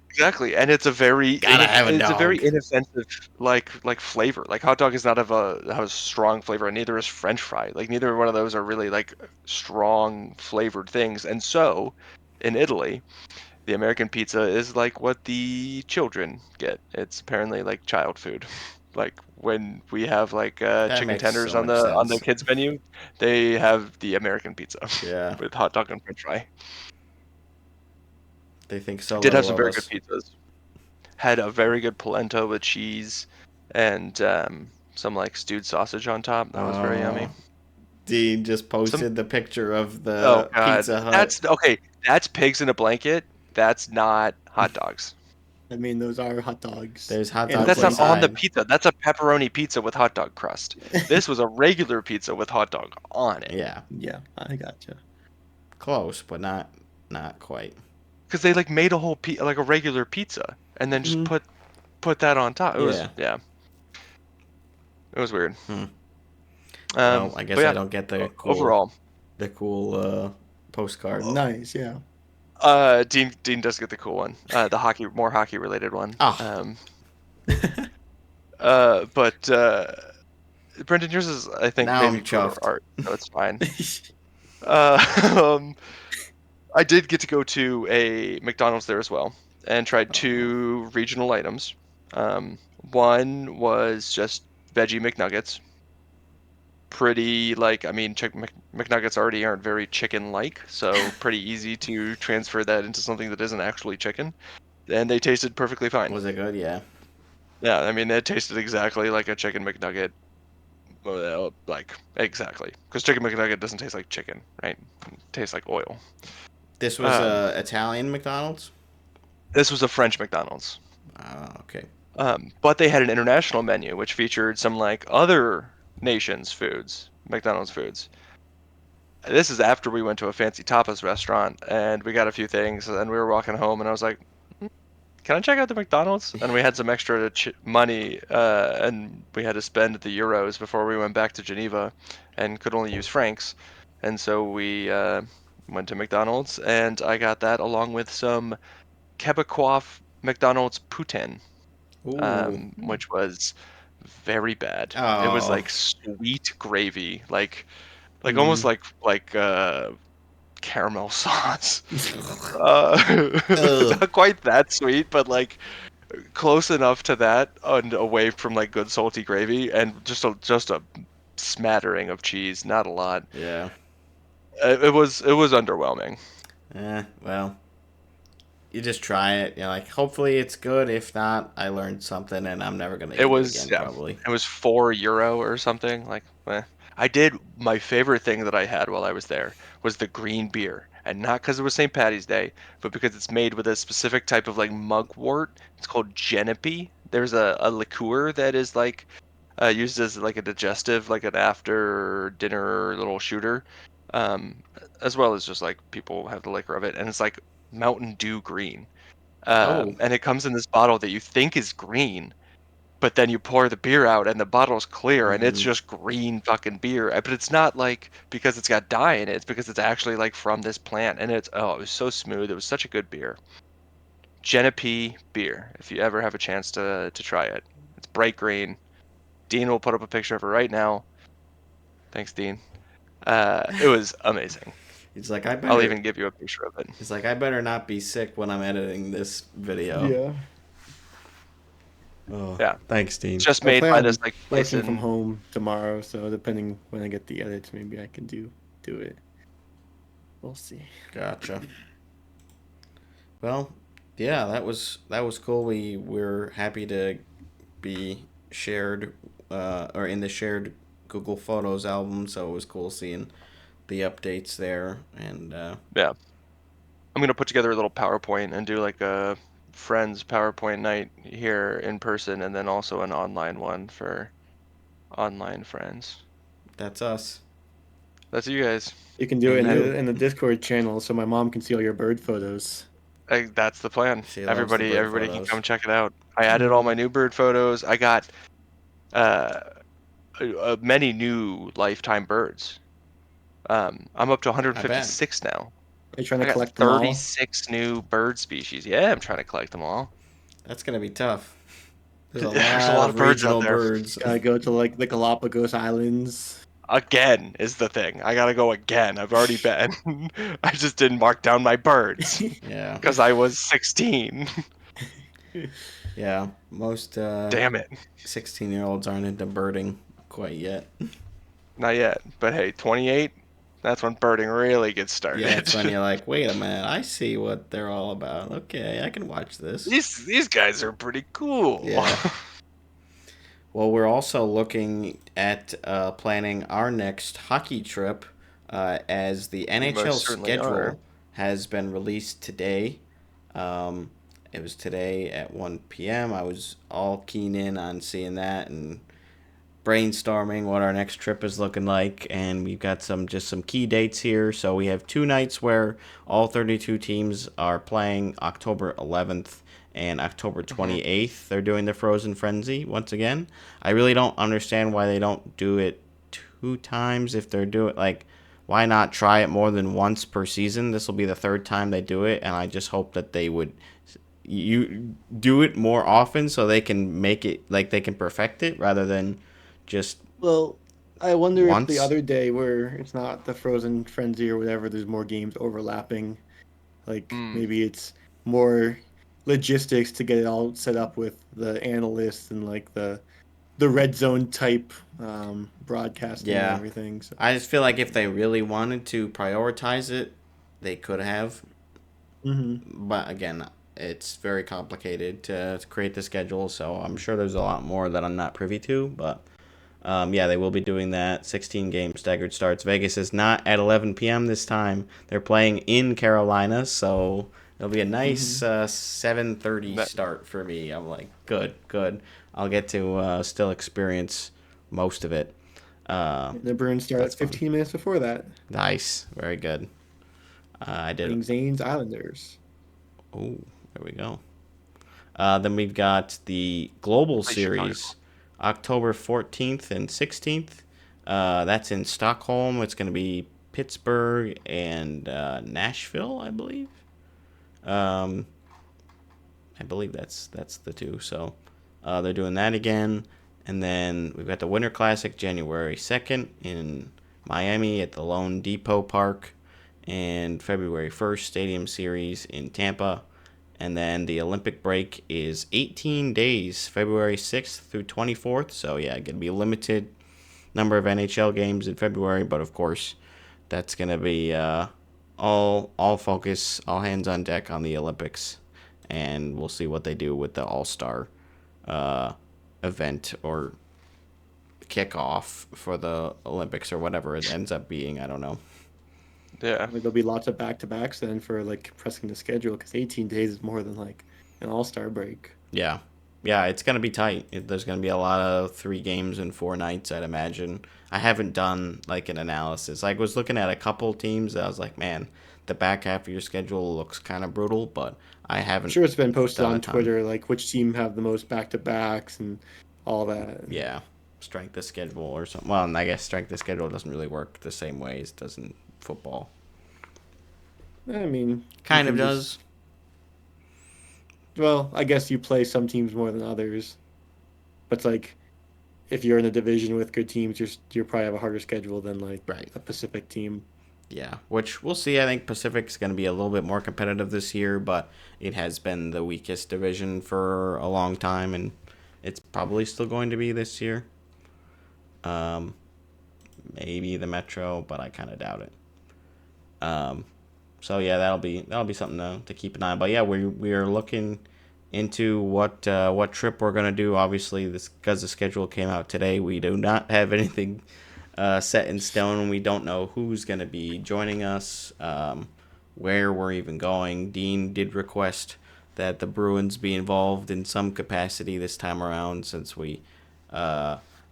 Exactly, and it's a very Gotta have a it's a very dog. inoffensive like flavor. Like hot dog is not have a strong flavor, and neither is French fry. Like neither one of those are really like strong flavored things. And so, in Italy, the American pizza is like what the children get. It's apparently like child food. Like when we have like That chicken makes tenders so much on the sense. kids menu, they have the American pizza Yeah. with hot dog and French fry. They think so Did have little some of very good us. pizzas. Had a very good polenta with cheese and some like stewed sausage on top. That was very yummy. Dean just Some posted the picture of Oh the god, Pizza Hut. that's okay. That's pigs in a blanket. That's not hot dogs. I mean, those are hot dogs. There's hot in a But dogs that's not blanket. on the inside. pizza. That's a pepperoni pizza with hot dog crust. This was a regular pizza with hot dog on it. Yeah. Yeah, I gotcha. Close, but not quite. Because they like made a whole like a regular pizza and then just put that on top. It was It was weird. Well, I guess but yeah, I don't get the cool postcard. Nice, yeah. Dean does get the cool one. The more hockey related one. Oh. But Brendan, yours is I think Now maybe I'm cooler chuffed. art, so it's fine. I did get to go to a McDonald's there as well and tried two regional items. One was just veggie McNuggets. Pretty I mean, McNuggets already aren't very chicken-like, so pretty easy to transfer that into something that isn't actually chicken. And they tasted perfectly fine. Was it good? Yeah. Yeah, I mean, it tasted exactly like a chicken McNugget. Like, exactly. Because chicken McNugget doesn't taste like chicken, right? It tastes like oil. This was Italian McDonald's? This was a French McDonald's. Oh, okay. But they had an international menu, which featured some, like, other nations' foods, McDonald's foods. This is after we went to a fancy tapas restaurant, and we got a few things, and we were walking home, and I was like, can I check out the McDonald's? And we had some extra money, and we had to spend the euros before we went back to Geneva, and could only use francs. And so we went to McDonald's, and I got that along with some Quebecois McDonald's poutine, which was very bad. It was like sweet gravy, like almost like caramel sauce. Not quite that sweet, but like close enough to that and away from like good salty gravy, and just a smattering of cheese, not a lot. Yeah. It was underwhelming. Well, you just try it. You know, like, hopefully it's good. If not, I learned something, and I'm never gonna eat it again. Probably. It was €4 or something. Like, I did my favorite thing that I had while I was there was the green beer, and not because it was St. Patty's Day, but because it's made with a specific type of like mugwort. It's called Genepi. There's a liqueur that is like used as like a digestive, like an after dinner little shooter, as well as just like people have the liquor of it, and it's like Mountain Dew green. And it comes in this bottle that you think is green, but then you pour the beer out and the bottle's clear and it's just green fucking beer. But it's not like because it's got dye in it, it's because it's actually like from this plant. And it was so smooth. It was such a good beer. Genepi beer, if you ever have a chance to try it. It's bright green. Dean will put up a picture of it right now. Thanks, Dean. It was amazing. He's like, I'll even give you a picture of it. He's like, I better not be sick when I'm editing this video. Yeah. Oh, yeah. Thanks, Dean. It's just made by this like place working from home tomorrow, so depending when I get the edits, maybe I can do it. We'll see. Gotcha. Well, yeah, that was cool. We're happy to be shared or in the shared Google Photos album, so it was cool seeing the updates there. And yeah, I'm gonna put together a little PowerPoint and do like a friends PowerPoint night here in person, and then also an online one for online friends. That's us. That's you guys. You can do it in the Discord channel, so my mom can see all your bird photos. That's the plan. Everybody can come check it out. I added all my new bird photos. I got many new lifetime birds. I'm up to 156 now. Are you trying to collect them all? 36 new bird species. Yeah, I'm trying to collect them all. That's gonna be tough. There's a lot of birds out there. Gotta go to like the Galapagos Islands. Again is the thing. I gotta go again. I've already been. I just didn't mark down my birds. Yeah. Because I was 16. Yeah, most damn it, 16-year-olds aren't into birding quite yet. Not yet, but hey, 28. That's when birding really gets started. Yeah, that's when you're like, wait a minute, I see what they're all about. Okay, I can watch this. These guys are pretty cool. Yeah. Well, we're also looking at planning our next hockey trip as the NHL schedule has been released today. It was today at 1 p.m. I was all keen in on seeing that and brainstorming what our next trip is looking like, and we've got some key dates here. So we have 2 nights where all 32 teams are playing, October 11th and October 28th. They're doing the Frozen Frenzy once again. I really don't understand why they don't do it 2 times if they're doing, like, why not try it more than once per season? This will be the 3rd time they do it, and I just hope that they would do it more often so they can make it, like, they can perfect it rather than just well, I wonder if the other day where it's not the Frozen Frenzy or whatever, there's more games overlapping. Like maybe it's more logistics to get it all set up with the analysts and like the red zone type broadcasting and everything. So. I just feel like if they really wanted to prioritize it, they could have. But again, it's very complicated to create the schedule, so I'm sure there's a lot more that I'm not privy to, but Yeah, they will be doing that. 16-game staggered starts. Vegas is not at 11 p.m. this time. They're playing in Carolina, so it'll be a nice 7:30 start for me. I'm like, good. I'll get to still experience most of it. The Bruins start at 15 minutes before that. Nice. Very good. I did. Playing Zane's Islanders. Oh, there we go. Then we've got the Global Series, October 14th and 16th. That's in Stockholm. It's going to be Pittsburgh and Nashville, I believe. I believe that's the two. So they're doing that again. And then we've got the Winter Classic January 2nd in Miami at the Lone Depot Park. And February 1st, Stadium Series in Tampa. And then the Olympic break is 18 days, February 6th through 24th. So, yeah, going to be a limited number of NHL games in February. But, of course, that's going to be all focus, all hands on deck on the Olympics. And we'll see what they do with the All-Star event or kickoff for the Olympics or whatever it ends up being. I don't know. Yeah. There'll be lots of back-to-backs then for, like, compressing the schedule, because 18 days is more than, like, an all-star break. Yeah. Yeah, it's going to be tight. There's going to be a lot of 3 games in 4 nights, I'd imagine. I haven't done, like, an analysis. I was looking at a couple teams, and I was like, man, the back half of your schedule looks kind of brutal, but I haven't. I'm sure it's been posted on Twitter, like, which team have the most back-to-backs and all that. Yeah. Strength of schedule or something. Well, I guess strength of schedule doesn't really work the same way as does in football. I mean, kind of does. Well, I guess you play some teams more than others. But it's like, if you're in a division with good teams, you probably have a harder schedule than like a Pacific team. Yeah, which we'll see. I think Pacific's going to be a little bit more competitive this year, but it has been the weakest division for a long time, and it's probably still going to be this year. Maybe the Metro, but I kind of doubt it. So yeah, that'll be something to keep an eye on. But yeah, we are looking into what trip we're gonna do. Obviously, because the schedule came out today, we do not have anything set in stone. We don't know who's gonna be joining us, where we're even going. Dean did request that the Bruins be involved in some capacity this time around, since we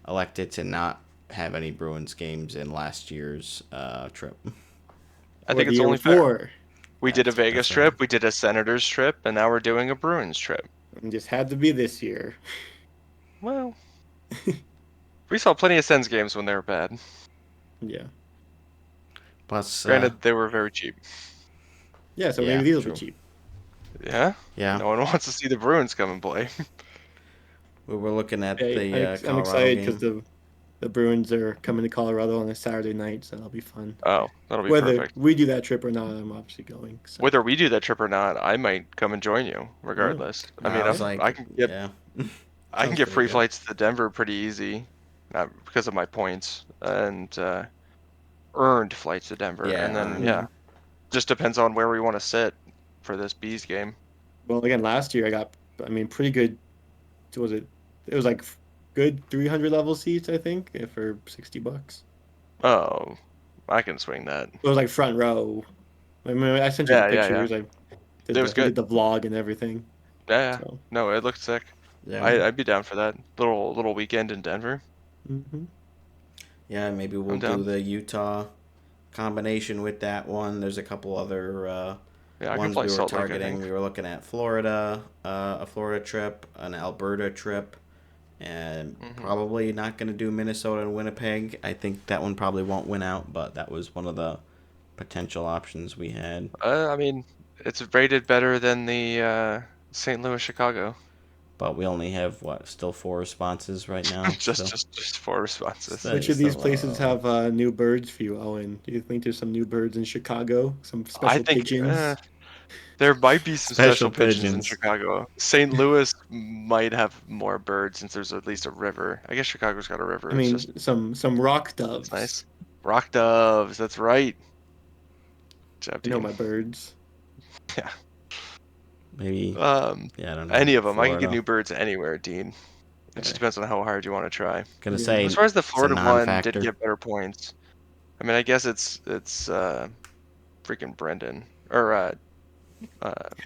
elected to not have any Bruins games in last year's trip. I think it's only fair. We did a Vegas trip, we did a Senators trip, and now we're doing a Bruins trip. It just had to be this year. Well, we saw plenty of Sens games when they were bad. Yeah. Plus, granted, they were very cheap. Yeah, so maybe these will be cheap. Yeah? Yeah. No one wants to see the Bruins come and play. We were looking at I'm excited because the Bruins are coming to Colorado on a Saturday night, so that'll be fun. Oh, that'll be perfect. Whether we do that trip or not, I'm obviously going. So. Whether we do that trip or not, I might come and join you, regardless. I mean, I can get free flights to Denver pretty easy, not because of my points, and earned flights to Denver. Yeah, and then, just depends on where we want to sit for this Bees game. Well, again, last year I got, pretty good, it was like good 300 level seats, I think, for $60. Oh, I can swing that. It was like front row. I mean, I sent you the pictures. Yeah. It was good. I did the vlog and everything. Yeah. So. No, it looked sick. Yeah. I'd be down for that little weekend in Denver. Mm-hmm. Yeah, maybe we'll do the Utah combination with that one. There's a couple other ones we were targeting. We were looking at Florida, a Florida trip, an Alberta trip. And probably not going to do Minnesota and Winnipeg. I think that one probably won't win out, but that was one of the potential options we had. I mean, it's rated better than the St. Louis, Chicago. But we only have, still 4 responses right now? just 4 responses. Which of these places have new birds for you, Owen? Do you think there's some new birds in Chicago? Some special pigeons? There might be some special pigeons in Chicago. St. Louis might have more birds since there's at least a river. I guess Chicago's got a river. I mean, some rock doves. Nice. Rock doves, that's right. You know my birds. Yeah. Maybe. I don't know. Any of them. Florida. I can get new birds anywhere, Dean. It just depends on how hard you want to try. Gonna say as far as the it's a Florida one non-factor. did get better points. I mean, I guess it's freaking Brendan or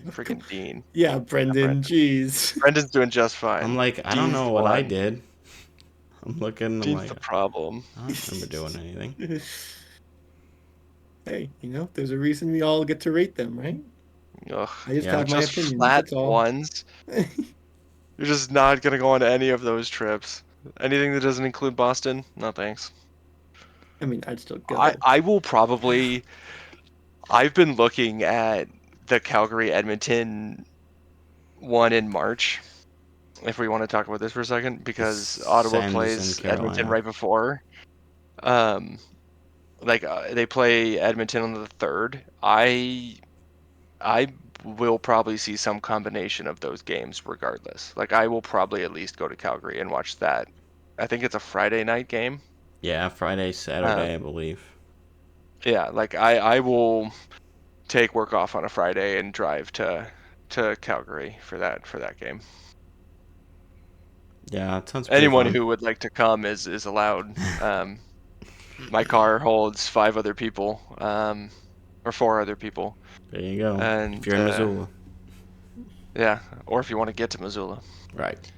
freaking Dean. Yeah, Brendan. Jeez. Brendan's doing just fine. I'm like, I don't Dean's know the what I one. did. I'm looking. I'm Dean's like, the problem. I don't remember doing anything. Hey, there's a reason we all get to rate them, right? Ugh. I just Yeah. have my Just opinion. flat That's all. ones. You're just not gonna go on any of those trips. Anything that doesn't include Boston, no thanks. I mean, I'd still go. I will probably. I've been looking at the Calgary Edmonton one in March. If we want to talk about this for a second, because Ottawa Sens plays and Edmonton Carolina. right before. They play Edmonton on the 3rd. I will probably see some combination of those games regardless. Like, I will probably at least go to Calgary and watch that. I think it's a Friday night game. Yeah, Friday, Saturday, I believe. Yeah, like I will take work off on a Friday and drive to Calgary for that game. Yeah, it sounds pretty Anyone fun. who would like to come is allowed. My car holds 5 other people, or 4 other people. There you go. And If you're in Missoula. Yeah, or if you want to get to Missoula. Right.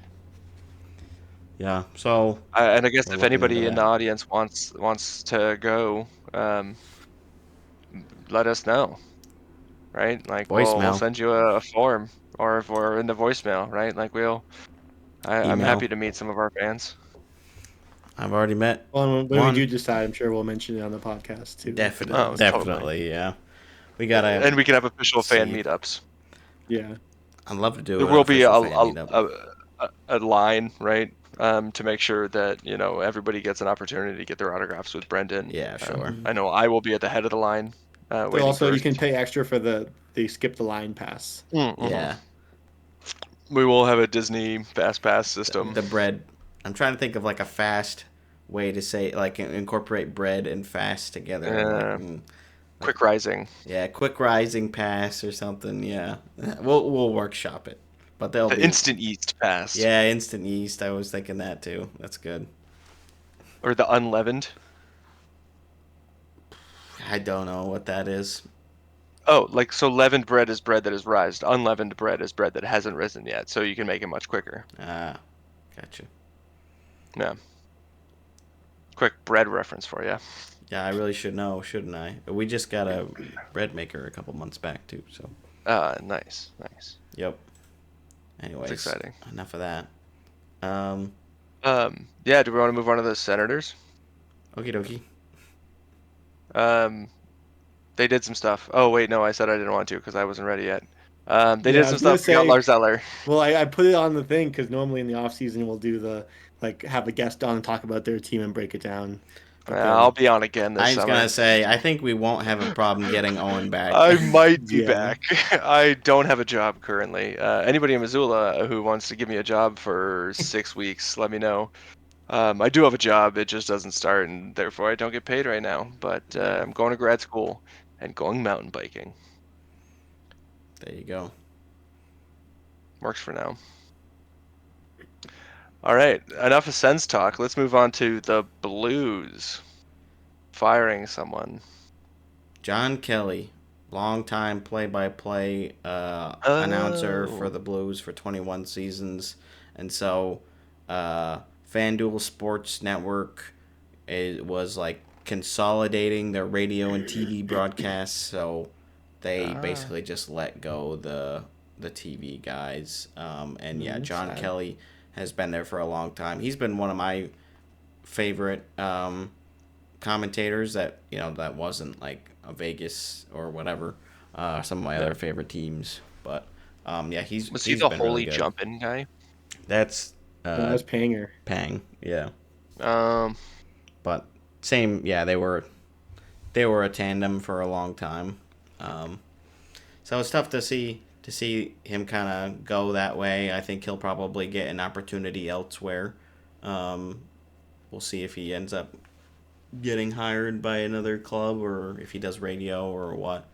Yeah, so... And I guess we're if looking anybody into in the that. audience wants to go, let us know, right? Like, we'll Voicemail. send you a form, or if we're in the voicemail, right? Like, I'm Email. happy to meet some of our fans. I've already met Well, when one. we do decide, I'm sure we'll mention it on the podcast too. Definitely, Oh, definitely, yeah. We gotta... And we can have official fan see. meetups. Yeah. I'd love to do There an will be official fan meetup. a line, right? To make sure that everybody gets an opportunity to get their autographs with Brendan. Yeah, sure. I know I will be at the head of the line. But also, you can pay extra for the skip the line pass. Mm-hmm. Yeah. We will have a Disney Fast Pass system. The bread. I'm trying to think of like a fast way to say, like, incorporate bread and fast together. Quick Rising. Yeah, quick rising pass or something. Yeah, we'll workshop it. But they'll be Instant East Pass. Yeah, instant yeast. I was thinking that too. That's good. Or the Unleavened. I don't know what that is. Oh, so leavened bread is bread that is rised. Unleavened bread is bread that hasn't risen yet, so you can make it much quicker. Ah, gotcha. Yeah. Quick bread reference for you. Yeah, I really should know, shouldn't I? We just got a bread maker a couple months back too, so. Nice. Yep. Anyways, That's exciting. Enough of that. Yeah, do we want to move on to the Senators? Okie dokie. They did some stuff. Oh, wait, no, I said I didn't want to because I wasn't ready yet. They Yeah, did some stuff. We got Lars Eller. Well, I put it on the thing because normally in the off season we'll do the have a guest on and talk about their team and break it down. I'll be on again this I was summer. gonna say, I think we won't have a problem getting Owen back. I might be Yeah. back. I don't have a job currently. Anybody in Missoula who wants to give me a job for 6 weeks, let me know. I do have a job. It just doesn't start, and therefore I don't get paid right now. But I'm going to grad school and going mountain biking. There you go. Works for now. All right, enough of Sens talk. Let's move on to the Blues firing someone. John Kelly, longtime play-by-play announcer for the Blues for 21 seasons, and so FanDuel Sports Network was like consolidating their radio and TV broadcasts, so they basically just let go the TV guys. And yeah, John sad. Kelly has been there for a long time. He's been one of my favorite commentators that wasn't like a Vegas or whatever. Some of my other favorite teams, but yeah, he's Was he's he the been holy really good. jumping guy? That's That was Panger. Pang, yeah. But same, yeah. They were a tandem for a long time. So it's tough to see him kind of go that way. I think he'll probably get an opportunity elsewhere. We'll see if he ends up getting hired by another club or if he does radio or what.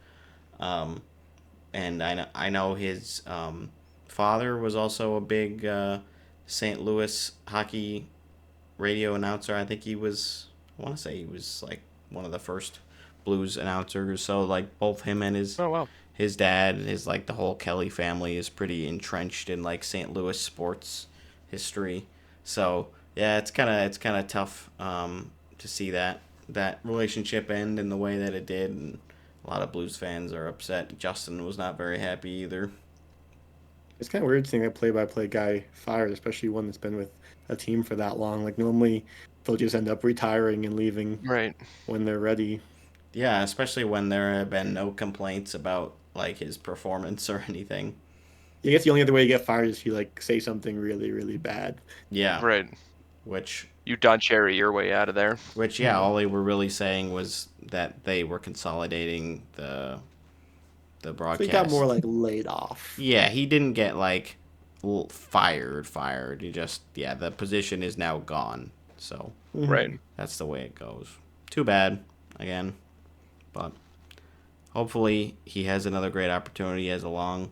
And I know his father was also a big St. Louis hockey radio announcer. I think I want to say he was like one of the first Blues announcers. So like both him and his dad, like the whole Kelly family is pretty entrenched in like St. Louis sports history. So yeah, it's kind of tough to see that relationship end in the way that it did, and a lot of Blues fans are upset. Justin was not very happy either. It's kind of weird seeing a play-by-play guy fired, especially one that's been with a team for that long. Like normally, they'll just end up retiring and leaving when they're ready. Yeah, especially when there have been no complaints about like his performance or anything. I guess the only other way to get fired is if you like say something really, really bad. Yeah. Right. Which you Don Cherry your way out of there. Which all they were really saying was that they were consolidating the broadcast. So he got more like laid off. Yeah, he didn't get like fired. He just the position is now gone. So that's the way it goes. Too bad again, but hopefully he has another great opportunity. He has a long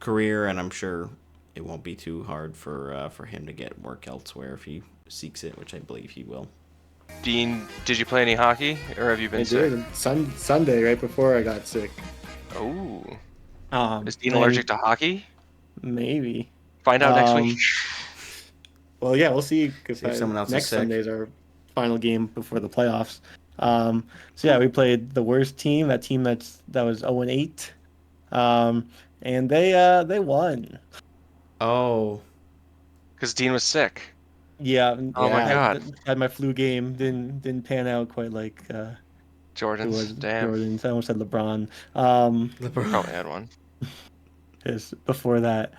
career, and I'm sure it won't be too hard for him to get work elsewhere if he seeks it, which I believe he will. Dean, did you play any hockey, or have you been sick? I did. Sunday, right before I got sick. Oh. Is Dean allergic to hockey? Maybe. Find out next week. Well, yeah, we'll see. Because next sick. Sunday's our final game before the playoffs. So yeah, we played the worst team. That team that was 0-8, and they won. Oh. Because Dean was sick. Yeah. Oh my God. Had my flu game. Didn't pan out quite like Jordan's. Damn. Jordan's. I almost said LeBron. LeBron probably had one. Before that.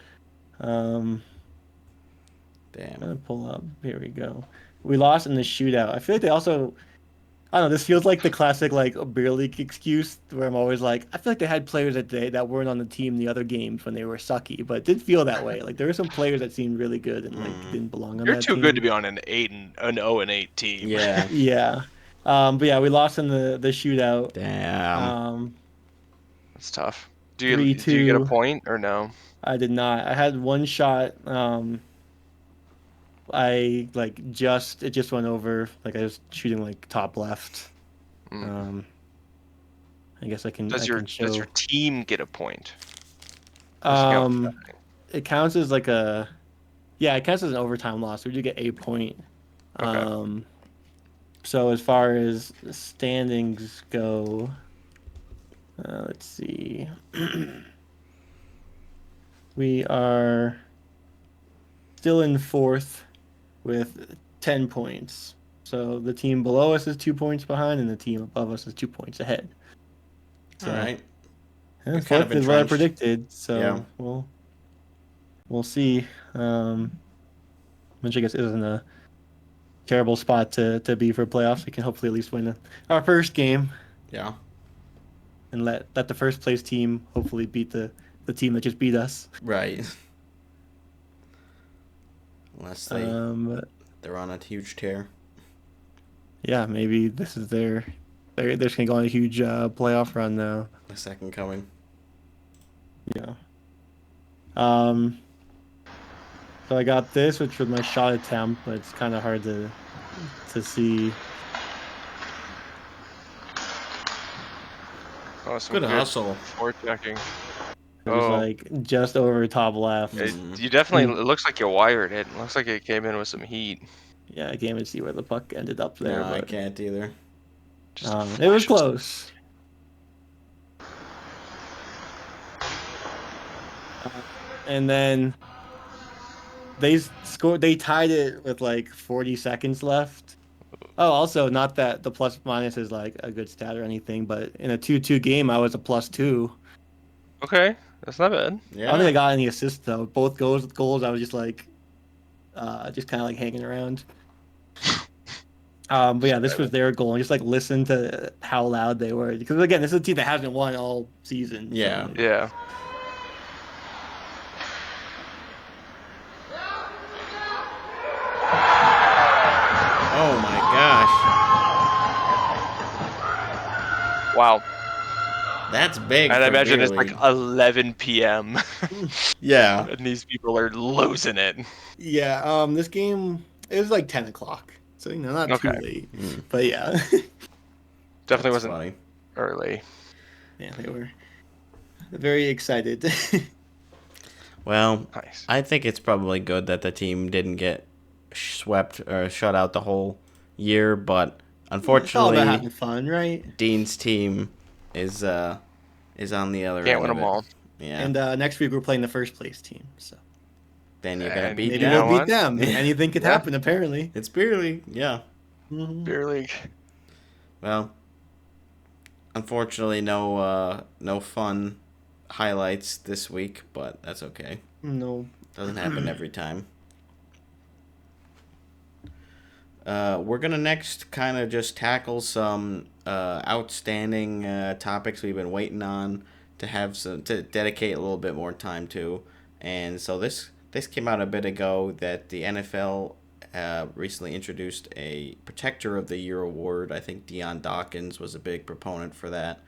Damn. I'm gonna pull up. Here we go. We lost in the shootout. I feel like they also. I don't know. This feels like the classic like beer league excuse where I'm always like, I feel like they had players that weren't on the team the other games when they were sucky, but it did feel that way. Like there were some players that seemed really good and like didn't belong on that team. You're too good to be on an 0-8 team. Yeah. Yeah. But yeah, we lost in the shootout. Damn. That's tough. Do you get a point or no? I did not. I had one shot. I it just went over. Like I was shooting like top left. I guess I can. Does your team get a point? It counts as like it counts as an overtime loss. We do get a point. Okay. So as far as standings go, let's see. We are still in fourth with 10 points. So the team below us is 2 points behind, and the team above us is 2 points ahead. So, all right. Fourth is what I predicted. So we'll see. Which I guess isn't a terrible spot to be for playoffs. We can hopefully at least win our first game. Yeah. And let the first place team hopefully beat the team that just beat us. Right. Unless they're on a huge tear. Yeah, maybe this is they're just gonna go on a huge playoff run now. The second coming. Yeah. So I got this, which was my shot attempt, but it's kind of hard to see. Oh, good hustle. Forward checking. It was like just over top left. You definitely. It looks like you wired it. It looks like it came in with some heat. Yeah, I can't even see where the puck ended up there. No, I can't either. It was close. And then they scored. They tied it with like 40 seconds left. Oh, also, not that the plus minus is like a good stat or anything, but in a 2-2 game, I was a +2. Okay, that's not bad. Yeah. I don't think I got any assists though. Both goals, I was just like, just kind of like hanging around. But yeah, this was their goal. And just like listen to how loud they were, because again, this is a team that hasn't won all season. Yeah. So. Yeah. Oh my gosh. Wow. That's big. And I for imagine beer it's like league. 11 p.m. Yeah. and these people are losing it. Yeah. This game, it was like 10 o'clock, so not too late. But yeah. Definitely That's wasn't funny. early. Yeah, they were very excited. Well, Nice. I think it's probably good that the team didn't get swept or shut out the whole year, but It's all unfortunately, about having fun, right? Dean's team is on the other Can't end win of them it. all. Yeah. And next week we're playing the first place team, so Then you're gonna And beat maybe them. we'll beat them. Anything could Yeah. happen, apparently. It's beer league. Yeah. Beer league. Well, unfortunately, no fun highlights this week, but that's okay. No. Doesn't happen every time. We're gonna next kind of just tackle some outstanding topics we've been waiting on to dedicate a little bit more time to, and so this came out a bit ago that the NFL recently introduced a Protector of the Year award. I think Deion Dawkins was a big proponent for that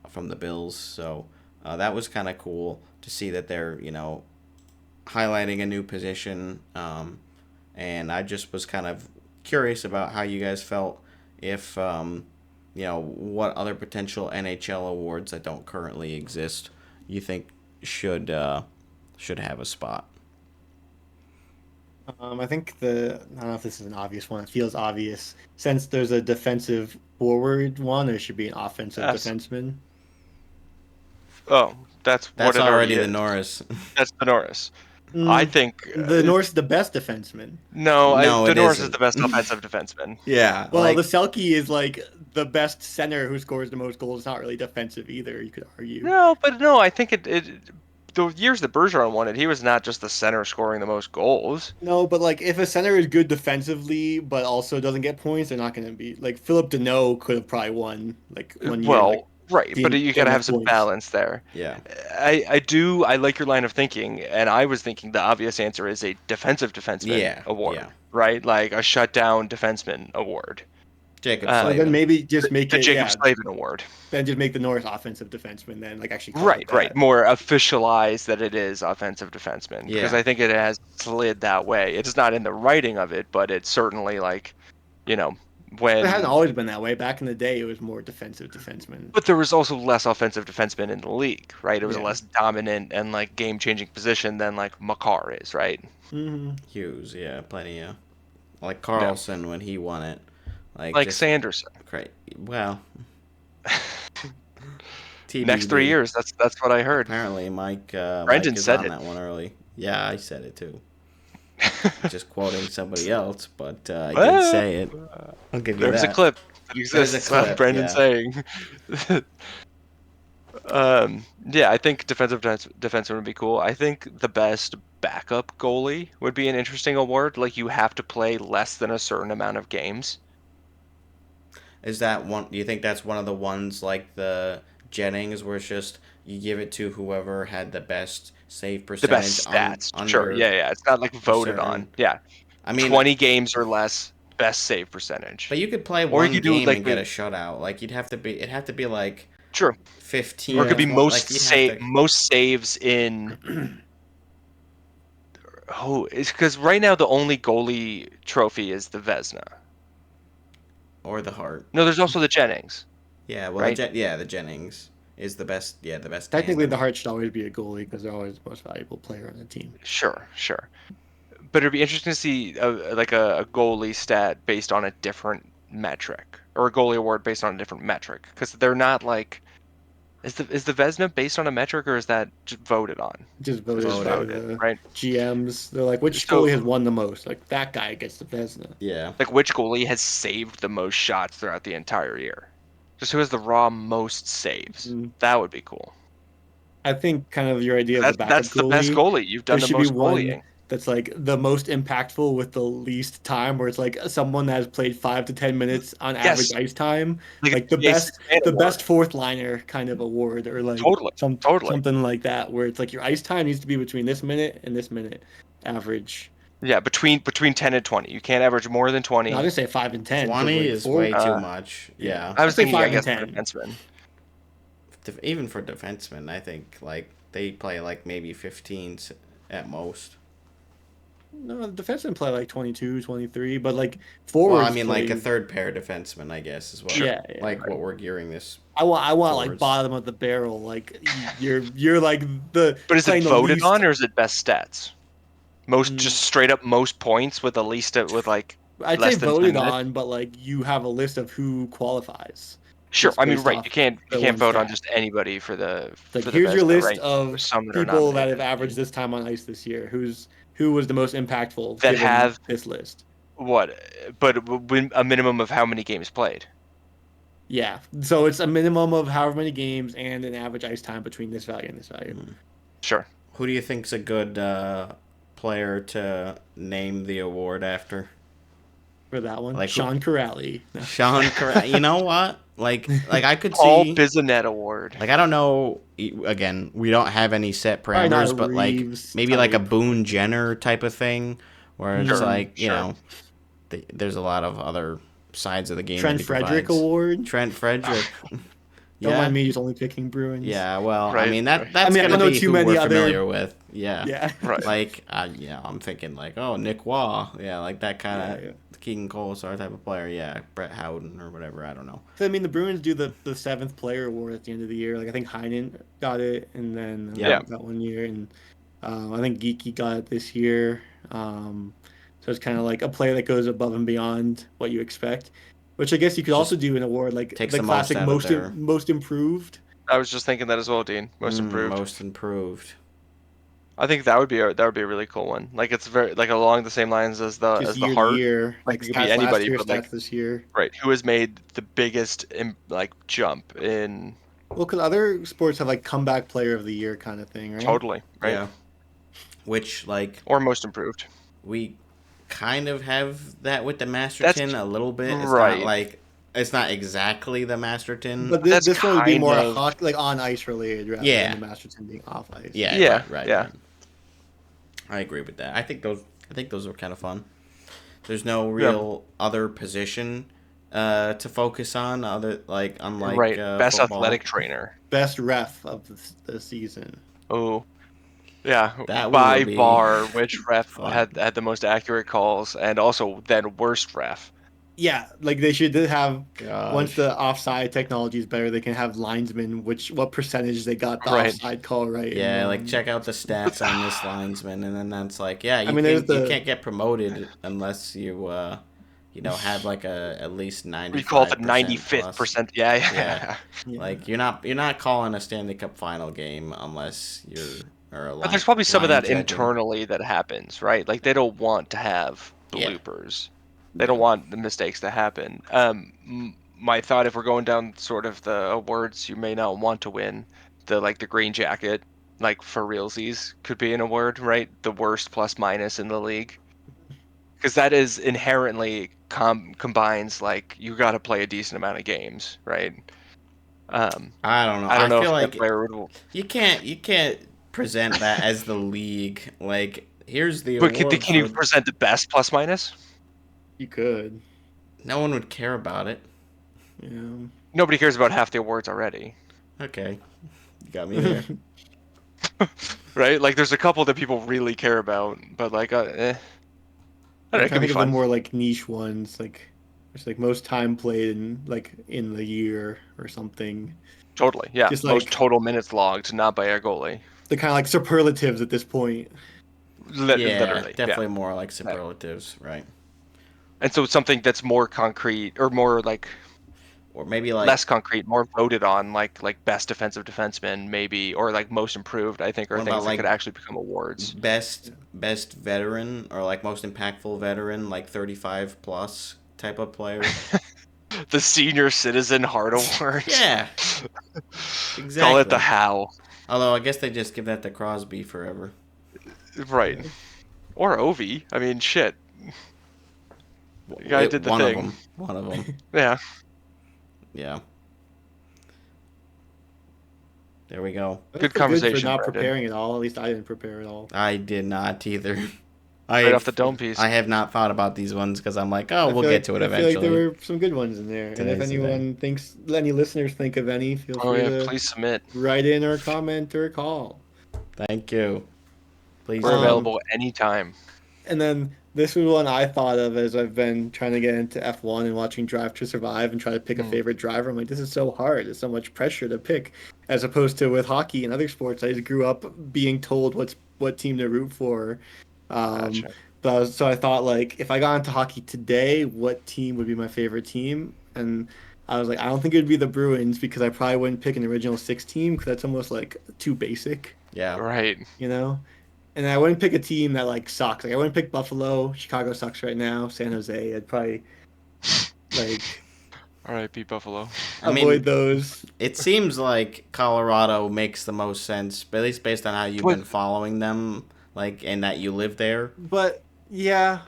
from the Bills, so that was kind of cool to see that they're highlighting a new position. And I just was kind of curious about how you guys felt if, what other potential NHL awards that don't currently exist you think should have a spot. I think I don't know if this is an obvious one. It feels obvious. Since there's a defensive forward one, there should be an offensive defenseman. Oh, that's what it already the is. Norris. That's the Norris. I think the Norris is the best defenseman. No, the Norris is isn't. the best offensive defenseman. Yeah. Well, the Selke is like the best center who scores the most goals. It's not really defensive either, you could argue. No, I think it the years that Bergeron won it, he was not just the center scoring the most goals. No, but like if a center is good defensively but also doesn't get points, they're not going to be like Philip Deneau could have probably won like 1 year. Well, like, right, but you got to have some points. balance there. Yeah. I like your line of thinking, and I was thinking the obvious answer is a defensive defenseman award, right? Like a shutdown defenseman award. Jacob So then maybe just make the it Jacob Slavin award. Then just make the Norris offensive defenseman. Then like actually right, more officialize that it is offensive defenseman because I think it has slid that way. It's not in the writing of it, but it's certainly like, when it hasn't always been that way. Back in the day, it was more defensive defenseman. But there was also less offensive defensemen in the league, right? It was a less dominant and like game-changing position than like Makar is, right? Mm-hmm. Hughes, plenty of like Carlson when he won it, like Sanderson. Great. Well, next 3 years. That's what I heard. Apparently, Mike. Brendan Mike is said on it. that one early. Yeah, I said it too. Just quoting somebody else, but I did say it. I'll give you that. There's a clip that exists. Brendan saying. I think defenseman would be cool. I think the best backup goalie would be an interesting award. Like you have to play less than a certain amount of games. Is that one? Do you think that's one of the ones like the Jennings, where it's just you give it to whoever had the best save percentage, the best stats? Sure, yeah. It's not like voted on. Yeah, I mean, 20 games or less, best save percentage. But you could play one game and get a shutout. Like it'd have to be like 15. Or it could be most saves in. It's because right now the only goalie trophy is the Vezina. Or the Hart. No, there's also the Jennings. Yeah, well, the Jennings is the best. Yeah, the best. Technically, the Hart should always be a goalie because they're always the most valuable player on the team. Sure. But it'd be interesting to see a goalie stat based on a different metric, or a goalie award based on a different metric, because they're not like. Is the Vezina based on a metric, or is that just voted on? Just voted, right? GMs, they're like, which goalie has won the most? Like that guy gets the Vezina. Yeah. Like which goalie has saved the most shots throughout the entire year? Just who has the raw most saves? That would be cool. I think kind of your idea of the backup that's the best goalie. You've done the most goalieing. That's like the most impactful with the least time, where it's like someone that has played 5 to 10 minutes on average ice time, like the best fourth liner kind of award, or like something like that, where it's like your ice time needs to be between this minute and this minute average. Yeah, between 10 and 20. You can't average more than 20. No, I just say 5 and 10. 20 is way too much. Yeah, I was thinking 5 and and 10. Defenseman. even for defensemen, I think like they play like maybe 15 at most. No, the defensemen play like 22, 23, but like forwards. Well, I mean, play... like a third pair defenseman, I guess, is what. Yeah, like what we're gearing this. I want forwards. like bottom of the barrel. Like you're like the. But is it voted least... on or is it best stats? Just straight up most points with the least with like. I'd less say than voted 10 minutes? on, but like you have a list of who qualifies. Sure, I mean, right. You can't vote stat. on just anybody for the. Like for here's the your list right? of people that have averaged this time on ice this year. Who was the most impactful? That have this list. What? But a minimum of how many games played? Yeah, so it's a minimum of however many games and an average ice time between this value and this value. Sure. Who do you think's a good player to name the award after? For that one, like Sean Corrali. No. Sean Corrali. You know what? Like I could Paul see Bizanet Award. Like I don't know. Again, we don't have any set parameters, but Reeves like maybe type. like a Boone Jenner type of thing, where it's like you know, there's a lot of other sides of the game. Trent Frederick Award. Trent Frederick. Don't mind me just only picking Bruins. Yeah, well, I mean that's gonna be who we're familiar with. Yeah, right. Like I'm thinking like Nick Waugh. Yeah, like that kind of Keegan Colasar type of player. Yeah, Brett Howden or whatever. I don't know. I mean, the Bruins do the 7th player award at the end of the year. Like I think Heinen got it, and then that one year, and I think Geeky got it this year. So it's kind of like a player that goes above and beyond what you expect. Which I guess you could also do an award like the classic most improved. I was just thinking that as well, Dean. Most improved. Most improved. I think that would be a really cool one. Like it's very like along the same lines as the heart. Year. Like it could be anybody, but like this year. Right. Who has made the biggest jump in? Well, because other sports have like comeback player of the year kind of thing, right? Totally. Right. Yeah. Which like or most improved. We kind of have that with the Masterton a little bit. It's right. Not like it's not exactly the Masterton. But this one would be more like on ice related rather than the Masterton being off ice. Yeah. Right. I agree with that. I think those are kind of fun. There's no real other position to focus on other unlike best football. athletic trainer, best ref of the season. Oh. Yeah, that by far, which ref had the most accurate calls, and also then worst ref. Yeah, like they should have. Once the offside technology is better, they can have linesmen. What percentage they got the offside call right? Yeah, like check out the stats on this linesman, and then that's like, you can't get promoted unless you have like at least 90. We call it the 95th percent. Yeah. Like you're not calling a Stanley Cup final game unless you're. But there's probably some of that internally that happens, right? Like they don't want to have bloopers. They don't want the mistakes to happen. My thought, if we're going down sort of the awards you may not want to win, the green jacket, like for realsies, could be an award, right? The worst plus minus in the league, because that is inherently combines like you got to play a decent amount of games, right? I don't know. I feel like you can't present that as the league. Like, here's the award. But can you present the best plus minus? You could. No one would care about it. Yeah. Nobody cares about half the awards already. Okay. You got me there. Right? Like, there's a couple that people really care about, but like, I don't know, it could be fun. More like niche ones, like it's like most time played in the year or something. Totally, yeah. Just most total minutes logged, not by a goalie. The kind of like superlatives at this point. Literally, definitely more like superlatives, right? And so something that's more concrete, or more like, or maybe like less concrete, more voted on, like best defensive defenseman, maybe, or like most improved. I think are things that could actually become awards. Best veteran, or like most impactful veteran, like 35 plus type of player. The Senior Citizen Heart Award. Yeah, exactly. Call it the How. Although I guess they just give that to Crosby forever. Right. Or Ovi. I mean, shit. The guy did the thing. One of them. Yeah. Yeah. There we go. Good conversation. For not preparing at all. At least I didn't prepare at all. I did not either. right off the dome piece. I have not thought about these ones because I'm like, we'll get to it eventually. I feel like there were some good ones in there. And if anyone thinks, any listeners think of any, feel free to please submit. Write in or comment or call. Thank you. Please. We're available anytime. And then this was one I thought of as I've been trying to get into F1 and watching Drive to Survive and try to pick a favorite driver. I'm like, this is so hard. There's so much pressure to pick, as opposed to with hockey and other sports. I just grew up being told what team to root for. Gotcha. So I thought, like, if I got into hockey today, what team would be my favorite team? And I was like, I don't think it would be the Bruins, because I probably wouldn't pick an original 6 team, because that's almost like too basic. Yeah. Right. You know? And I wouldn't pick a team that like sucks. Like I wouldn't pick Buffalo. Chicago sucks right now. San Jose. I'd probably like. All right, beat Buffalo. Avoid those. It seems like Colorado makes the most sense, but at least based on how you've been following them, like, and that you live there. But yeah,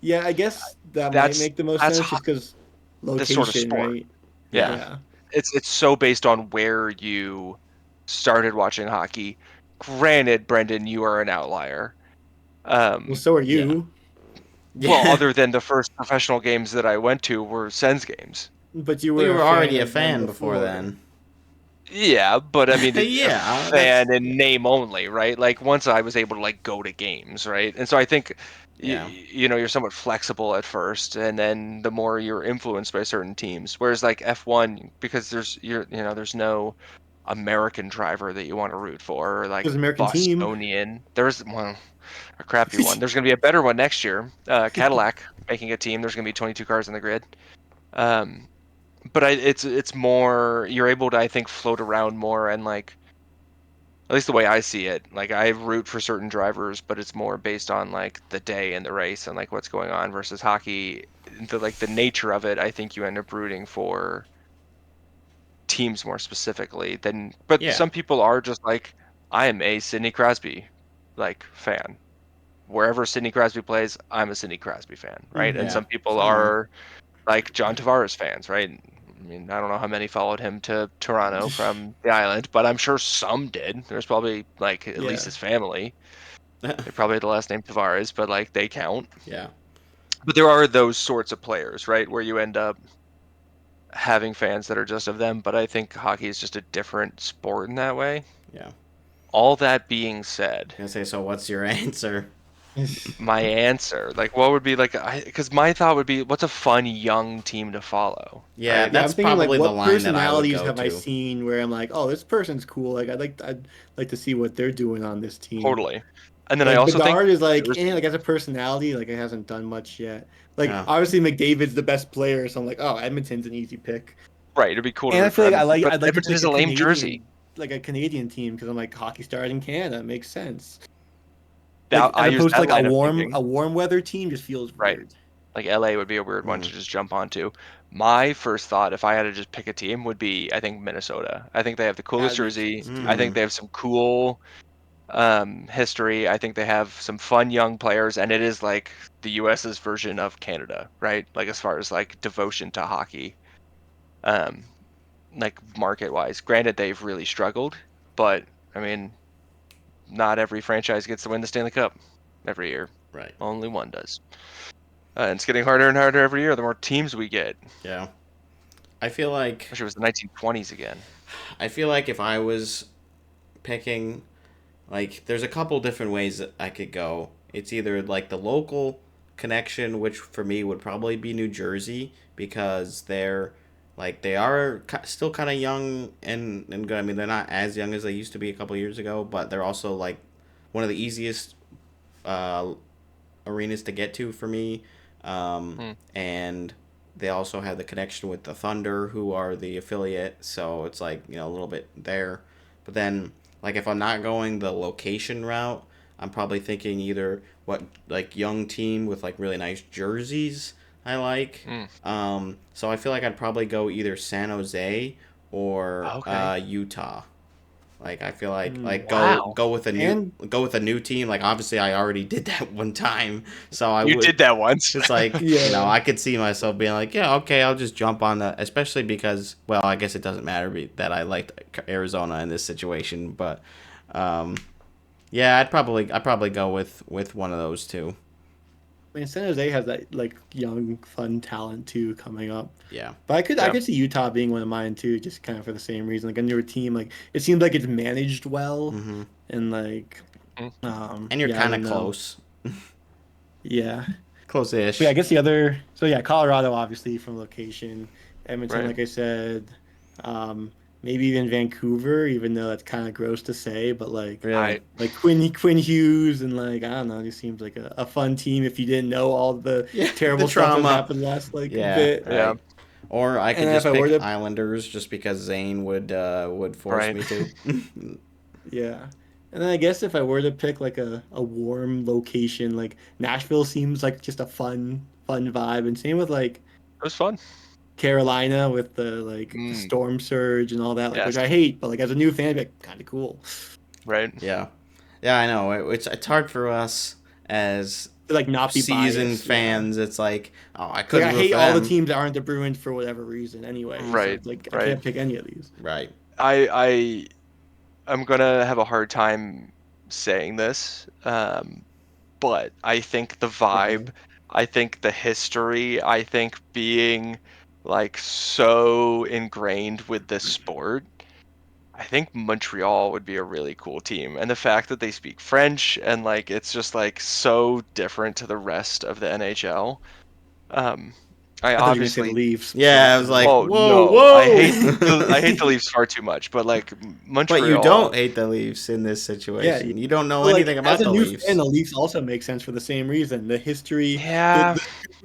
I guess that might make the most sense just because location, sort of sport. Right? Yeah. It's so based on where you started watching hockey. Granted, Brendan, you are an outlier. Well, so are you. Yeah. Well, other than the first professional games that I went to were Sens games. But you were already a fan before then. Yeah, but I mean, yeah, a fan in name only, right? Like once I was able to like go to games, right? And so I think, you know, you're somewhat flexible at first, and then the more you're influenced by certain teams. Whereas like F1, because there's no American driver that you want to root for, or like Bostonian. There's a crappy one. There's gonna be a better one next year. Cadillac making a team. There's gonna be 22 cars on the grid. But it's more, you're able to, I think, float around more, and like, at least the way I see it, like I root for certain drivers, but it's more based on like the day and the race and like what's going on, versus hockey, the nature of it. I think you end up rooting for teams more specifically but some people are just like, I am a Sidney Crosby like fan. Wherever Sidney Crosby plays, I'm a Sidney Crosby fan, right? And some people are like John Tavares fans, right? I mean, I don't know how many followed him to Toronto from the island, but I'm sure some did. There's probably like at least his family. They probably had the last name Tavares, but like they count. Yeah. But there are those sorts of players, right, where you end up having fans that are just of them. But I think hockey is just a different sport in that way. Yeah. All that being said, I say, so what's your answer? My answer, like, what would be like? Because my thought would be, what's a fun young team to follow? Yeah, right? that's thinking, probably like, the line that I would go to. What personalities have I seen where I'm like, oh, this person's cool. Like, I'd like to see what they're doing on this team. Totally. And then like, I also Bedard think is like, like as a personality, like it hasn't done much yet. Like obviously McDavid's the best player, so I'm like, oh, Edmonton's an easy pick. Right, it'd be cool. And I feel like I'd like Edmonton to pick is a lame jersey, like a Canadian team, because I'm like, hockey started in Canada, it makes sense. Like, as opposed to like a warm weather team just feels weird. Like LA would be a weird one to just jump onto. My first thought, if I had to just pick a team, would be, I think, Minnesota. I think they have the coolest jersey. I think they have some cool history. I think they have some fun young players, and it is like the US's version of Canada, right? Like as far as like devotion to hockey, like market wise. Granted, they've really struggled, but I mean, not every franchise gets to win the Stanley Cup every year. Right. Only one does. And it's getting harder and harder every year the more teams we get. Yeah. I feel like... Wish it was the 1920s again. I feel like if I was picking... Like, there's a couple different ways that I could go. It's either, like, the local connection, which for me would probably be New Jersey, because they're... Like, they are still kind of young and good. I mean, they're not as young as they used to be a couple years ago, but they're also, like, one of the easiest arenas to get to for me. And they also have the connection with the Thunder, who are the affiliate, so it's, like, you know, a little bit there. But then, like, if I'm not going the location route, I'm probably thinking either young team with, like, really nice jerseys I like. So I feel like I'd probably go either San Jose or Utah. Like, I feel like go with a new team. Like, obviously I already did that one time, so I did that once. It's like you know, I could see myself being like, yeah, okay, I'll just jump on that. Especially because, well, I guess it doesn't matter that I liked Arizona in this situation, but yeah, I'd probably go with one of those two. I mean, San Jose has that like young, fun talent too coming up. Yeah. But I could see Utah being one of mine too, just kind of for the same reason. Like a newer team, like it seems like it's managed well, and like, and you're I kind of don't know. close. Yeah. Close-ish. But yeah, I guess the other. So yeah, Colorado obviously from location. Edmonton, Right. like I said. Maybe even Vancouver, even though that's kind of gross to say, but like Really? like Quinn Hughes and like I don't know, it just seems like a fun team if you didn't know all the terrible the stuff that trauma. happened last like Yeah, bit. right. Yeah. Or I could And if just I were pick to- Islanders just because Zane would force Right. me to. Yeah. And then I guess if I were to pick like a warm location, like Nashville seems like just a fun vibe, and same with like It was fun. Carolina with the like the storm surge and all that, like which I hate, but like as a new fan, like kind of cool. Right. Yeah, I know. It's hard for us as To, like not be seasoned biased, fans. It's like, oh, I Like couldn't. I root hate for all the them. teams that aren't the Bruins for whatever reason anyway. Right, So like I right. can't pick any of these. Right. I'm gonna have a hard time saying this, but I think the vibe, I think the history, I think being like so ingrained with this sport, I think Montreal would be a really cool team. And the fact that they speak French and like it's just like so different to the rest of the NHL. I I thought you were gonna say the obviously Leafs. Yeah, I was like, oh whoa, no, I hate whoa. the Leafs far too much, but like But you Montreal. don't hate the Leafs in this Yeah, situation. You don't know but, like, anything about as a the new Leafs. fan, the Leafs also make sense for the same reason. The history, Yeah, the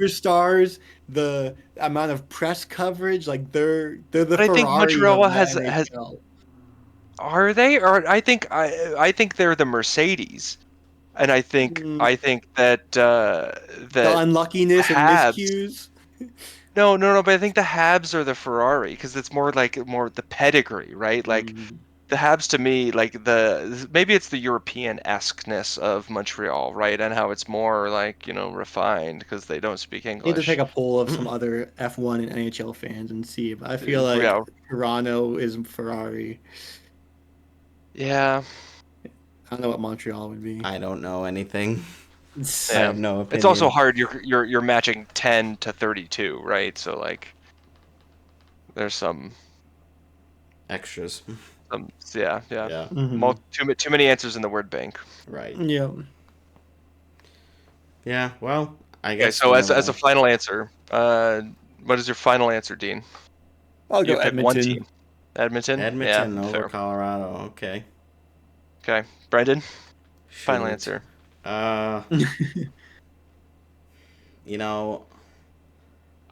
superstars, the amount of press coverage, like they're the but I think Ferrari Montreal of the has NHL. are they? Or I think they're the Mercedes, and I think Mm, that the that unluckiness and Habs. miscues. No, but I think the Habs are the Ferrari because it's more the pedigree, right? Like Mm. the Habs to me, like maybe it's the European-esqueness of Montreal, right? And how it's more like, refined because they don't speak I need to take English. a poll of some other F1 and NHL fans and see, but I feel like Yeah. Toronto is Ferrari. Yeah. I don't know what Montreal would be. I don't know anything. I Yeah. have no opinion. It's also hard. You're matching 10 to 32, right? So like, there's some extras. yeah. Mhm. Too many answers in the word bank. Right. Yeah. Yeah. Well, I Okay, guess. so as a final answer, what is your final answer, Dean? I'll go You pick one Edmonton. team. Edmonton? Edmonton Yeah, over fair. Colorado. Okay. Okay. Brendan? Final Shoot. answer. You know,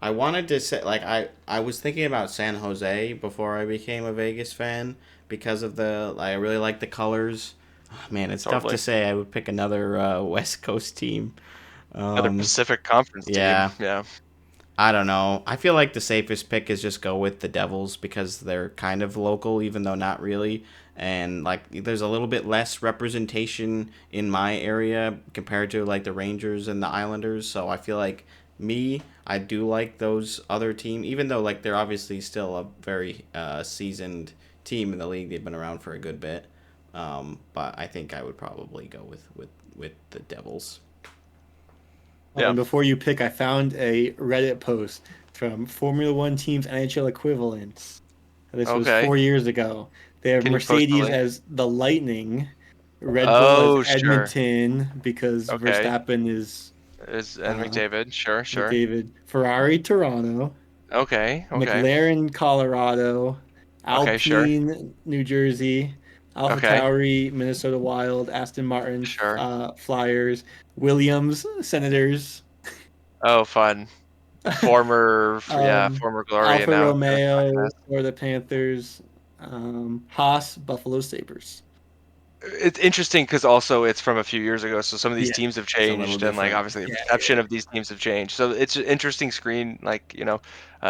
I wanted to say like I was thinking about San Jose before I became a Vegas fan because of I really like the colors. Oh, man, it's tough Totally. to say. I would pick another West Coast team. Another Pacific Conference team. Yeah. I don't know. I feel like the safest pick is just go with the Devils because they're kind of local, even though not really. And like, there's a little bit less representation in my area compared to like the Rangers and the Islanders. So I feel like I do like those other teams, even though like they're obviously still a very seasoned team in the league. They've been around for a good bit. But I think I would probably go with the Devils. Yeah. And before you pick, I found a Reddit post from Formula One teams NHL equivalents. This was 4 years ago. They have Can you post the Mercedes link? as the Lightning, Red Bull as sure. Edmonton because Okay. Verstappen is And McDavid. Sure. McDavid. Ferrari Toronto, Okay. McLaren Colorado, Okay, sure. Alpine New Jersey, AlphaTauri Minnesota Wild, Aston Martin Sure. Flyers, Williams Senators. Oh, fun. Former glory. Alfa and now Romeo or the Panthers, Haas Buffalo Sabres. It's interesting because also it's from a few years ago, so some of these Yeah, teams have a little changed, and like different. obviously the perception of these teams have changed. So it's an interesting screen, like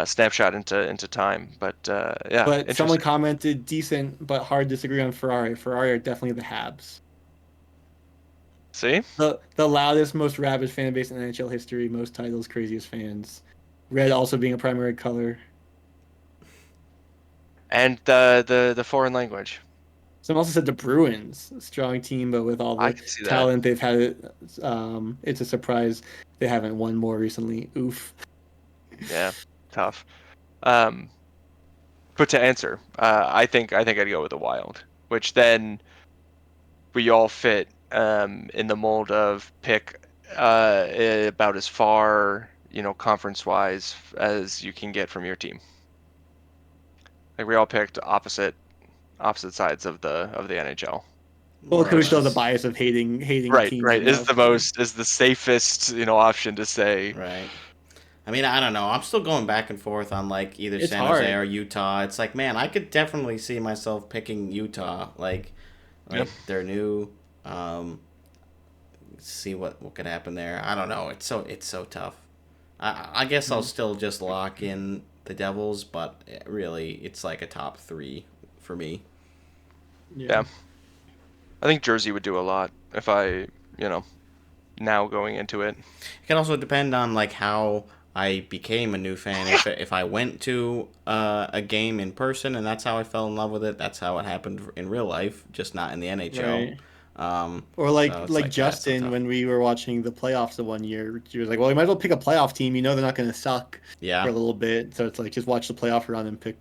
snapshot into time. But yeah, But someone interesting. commented decent, but hard disagree on Ferrari. Ferrari are definitely the Habs. See, The loudest, most rabid fan base in NHL history, most titles, craziest fans. Red also being a primary color. and the foreign language. Someone also said the Bruins, a strong team, but with all I the can see talent they've had, it's a surprise they haven't won more recently. Oof. Yeah, tough. But to answer, I think I'd go with the Wild, which then we all fit in the mold of pick about as far, conference wise as you can get from your team. Like we all picked opposite sides of the NHL. Well, because we still have the less. bias of hating Right, teams right. Is enough. the safest, option to say. Right. I mean, I don't know. I'm still going back and forth on like either It's San Jose hard. or Utah. It's like, man, I could definitely see myself picking Utah. Like they're new. See what could happen there. I don't know. It's so tough. I guess I'll still just lock in the Devils, but really, it's like a top 3 for me. Yeah. I think Jersey would do a lot if I, now going into it. It can also depend on like how I became a new fan. If I went to a game in person and that's how I fell in love with it, that's how it happened in real life, just not in the NHL. Right. Or like so it's like that, Justin so when we were watching the playoffs the one year, he was like, "Well, you might as well pick a playoff team. You know they're not going to suck Yeah. for a little bit." So it's like just watch the playoff run and pick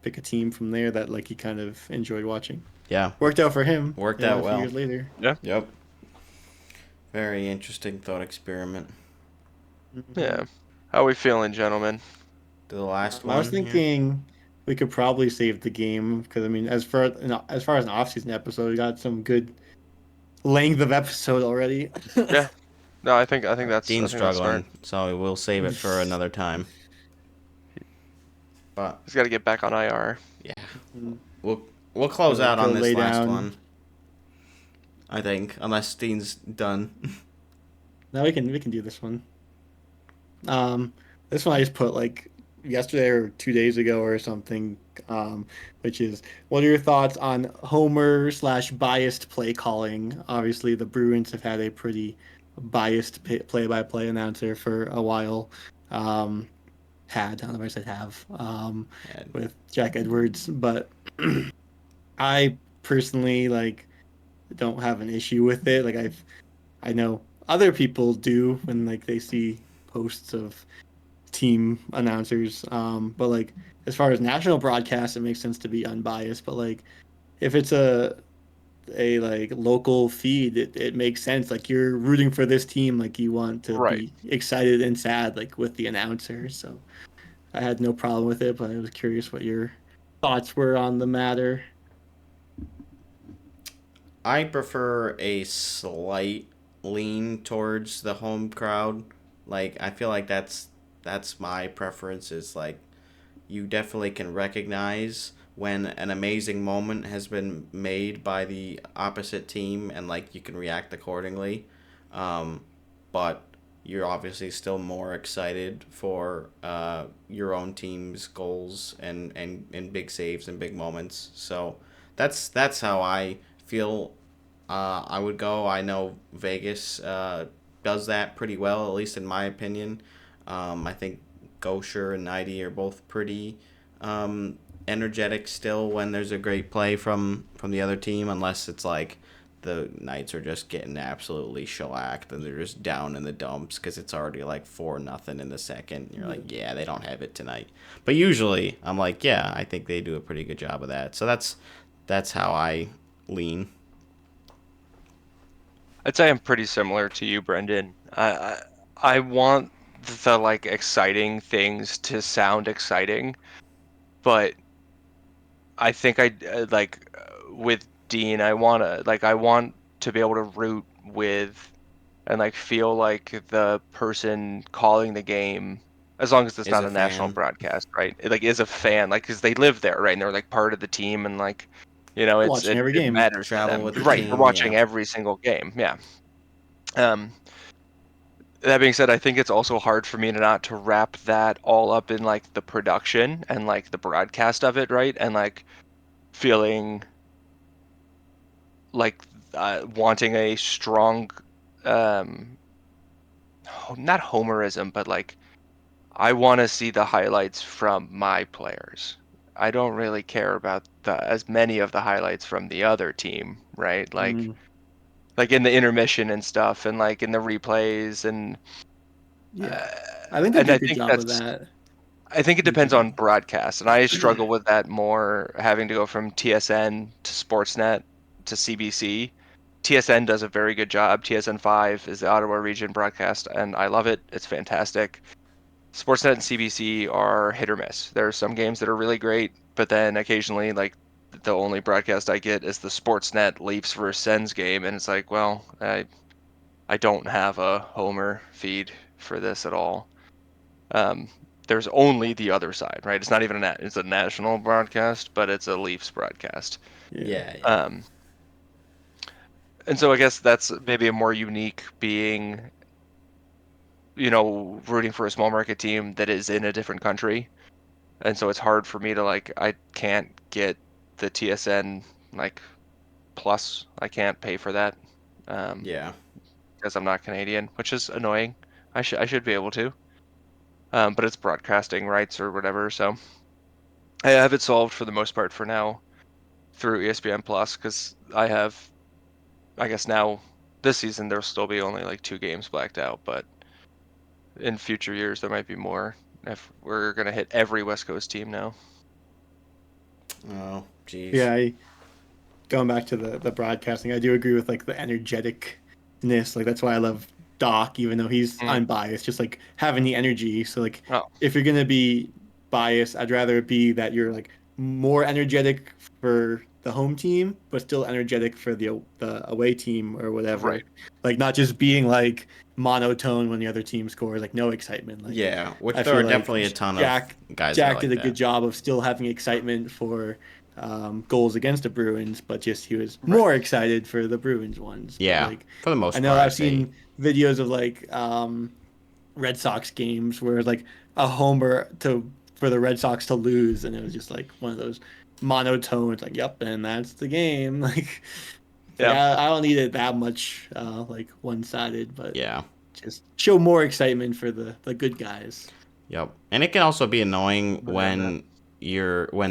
a team from there that like he kind of enjoyed watching. Yeah. Worked out for him. Worked out a few well. years later. Yeah. Yep. Very interesting thought experiment. Yeah. How are we feeling, gentlemen? To the last one. I was thinking we could probably save the game because I mean, as far as an off-season episode, we got some good length of episode already. Yeah. No, I think that's Dean's that's struggling, smart. so we'll save it for another time. But He's got to get back on IR. Yeah, we'll close out on this last one. I think, unless Dean's done. No, we can do this one. This one I just put like yesterday or 2 days ago or something. Which is, what are your thoughts on Homer/biased play calling? Obviously, the Bruins have had a pretty biased play-by-play announcer for a while. I don't know if I said have, with Jack Edwards, but I personally like don't have an issue with it. Like I know other people do when like they see posts of team announcers, but like as far as national broadcast, it makes sense to be unbiased. But like if it's a like local feed, it makes sense. Like you're rooting for this team, like you want to be excited and sad, like with the announcer. So I had no problem with it, but I was curious what your thoughts were on the matter. I prefer a slight lean towards the home crowd. Like I feel like that's my preference. Is like you definitely can recognize when an amazing moment has been made by the opposite team, and like you can react accordingly. But you're obviously still more excited for your own team's goals and big saves and big moments. So that's how I feel. I would go. I know Vegas does that pretty well, at least in my opinion. I think Gosher and Nighty are both pretty energetic still when there's a great play from the other team, unless it's like the Knights are just getting absolutely shellacked and they're just down in the dumps because it's already like 4-0 in the second. You're like, yeah, they don't have it tonight. But usually I'm like, yeah, I think they do a pretty good job of that. So that's how I lean. I'd say I'm pretty similar to you, Brendan. I want the like exciting things to sound exciting, but I think like with Dean, I want to be able to root with and like feel like the person calling the game, as long as it's not a national broadcast, right? Like is a fan, like because they live there, right? And they're like part of the team, and like it's watching every game. It matters to Travel them, with the right? team, We're watching yeah. every single game, yeah. That being said, I think it's also hard for me to wrap that all up in like the production and like the broadcast of it, right? And like feeling like wanting a strong, not homerism, but like I want to see the highlights from my players. I don't really care about as many of the highlights from the other team, right? Like in the intermission and stuff, and like in the replays, and I think they and do a I good think job of that. I think it depends on broadcast, and I struggle with that more, having to go from TSN to Sportsnet to CBC. TSN does a very good job. TSN 5 is the Ottawa region broadcast, and I love it. It's fantastic. Sportsnet and CBC are hit or miss. There are some games that are really great, but then occasionally, like, the only broadcast I get is the Sportsnet Leafs versus Sens game, and it's like, well, I don't have a Homer feed for this at all. There's only the other side, right? It's not even it's a national broadcast, but it's a Leafs broadcast. Yeah. And so I guess that's maybe a more unique being, rooting for a small market team that is in a different country. And so it's hard for me to, like, I can't get the TSN like plus. I can't pay for that. Because I'm not Canadian, which is annoying. I should be able to. But it's broadcasting rights or whatever, so I have it solved for the most part for now through ESPN Plus, because I guess now this season there'll still be only like 2 games blacked out, but in future years there might be more if we're gonna hit every West Coast team now. Oh, jeez. Yeah, going back to the broadcasting, I do agree with like the energeticness. Like that's why I love Doc, even though he's unbiased. Just like having the energy. So like, if you're gonna be biased, I'd rather it be that you're like more energetic for the home team, but still energetic for the away team or whatever. Right. Like not just being like monotone when the other team scores, like no excitement. Like, which I there are feel definitely like a ton Jack, of guys. Jack that did like a good job of still having excitement for goals against the Bruins, but just he was more excited for the Bruins ones. Yeah, like, for the most part. I know I've seen videos of like Red Sox games where like a homer for the Red Sox to lose, and it was just like one of those monotones, like, yep, and that's the game. Like, I don't need it that much like one-sided, but just show more excitement for the good guys. Yep, and it can also be annoying when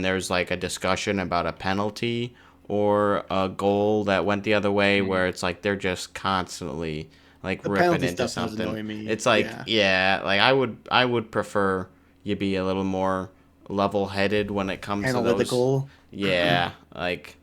there's like a discussion about a penalty or a goal that went the other way, where it's like they're just constantly like the ripping into stuff something. Does annoy me. It's like like I would prefer you be a little more level-headed when it comes analytical. To those. Like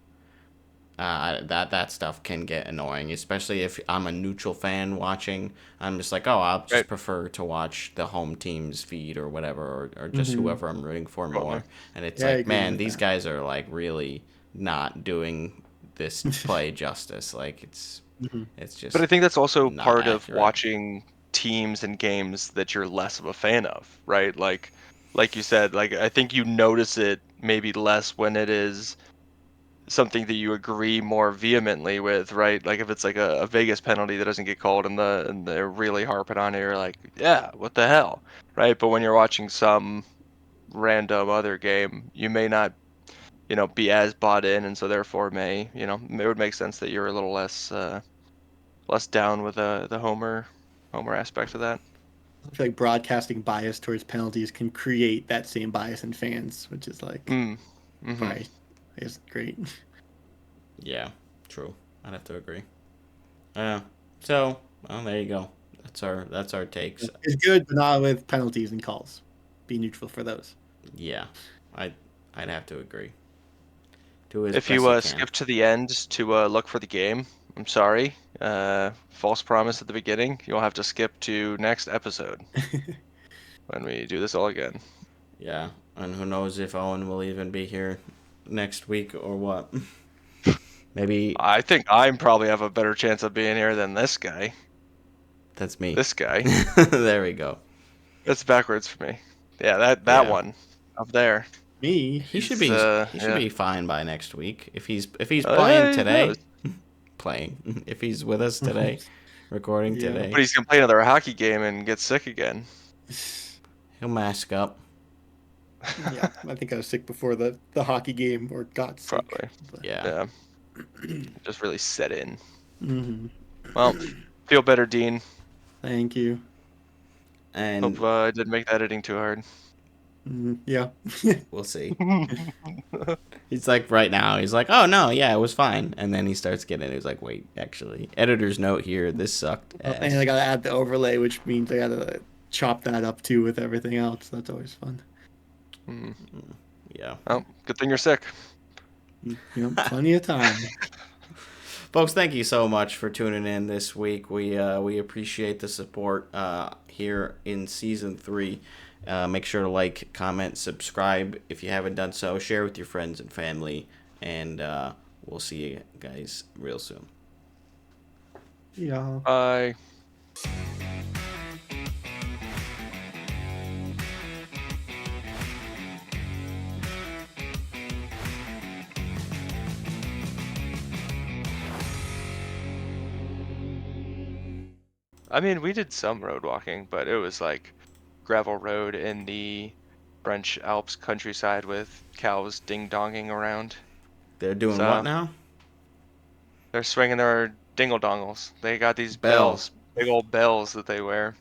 that stuff can get annoying, especially if I'm a neutral fan watching. I'm just like, I'll just prefer to watch the home team's feed or whatever, or just whoever I'm rooting for more. And it's like, man, these guys are like really not doing this play justice. Like it's just. But I think that's also part accurate. of watching teams and games that you're less of a fan of, right? Like you said, like I think you notice it maybe less when it is something that you agree more vehemently with, right? Like if it's like a Vegas penalty that doesn't get called and they're really harping on it, you're like, yeah, what the hell, right? But when you're watching some random other game, you may not, be as bought in, and so therefore it would make sense that you're a little less down with the Homer aspect of that. I feel like broadcasting bias towards penalties can create that same bias in fans, which is like, right, is great. Yeah, true. I'd have to agree. So, well, there you go. That's our takes. It's good, but not with penalties and calls. Be neutral for those. Yeah, I'd have to agree. If you skip to the end to look for the game, I'm sorry. False promise at the beginning. You'll have to skip to next episode when we do this all again. Yeah, and who knows if Owen will even be here next week or what. Maybe. I think I probably have a better chance of being here than this guy. That's me. This guy. There we go. That's backwards for me. Yeah, that one up there. Me. He should be fine by next week if he's playing today. If he's with us today, recording today. But he's gonna play another hockey game and get sick again. He'll mask up. Yeah, I think I was sick before the hockey game, or got sick. Probably. But. Yeah. Just really set in. Mm-hmm. Well, feel better, Dean. Thank you. And hope I didn't make the editing too hard. Yeah. We'll see. He's like, right now, he's like, oh, no, yeah, it was fine. And then he starts getting it. He's like, wait, actually, editor's note here, this sucked. And I got to add the overlay, which means I got to chop that up, too, with everything else. That's always fun. Yeah. Oh, good thing you're sick. Plenty of time. Folks, thank you so much for tuning in this week. We appreciate the support here in Season 3. Make sure to like, comment, subscribe if you haven't done so. Share with your friends and family. And we'll see you guys real soon. Yeah. Bye. I mean, we did some road walking, but it was like gravel road in the French Alps countryside with cows ding-donging around. They're doing what now? They're swinging their dingle-dongles. They got these bells, big old bells that they wear.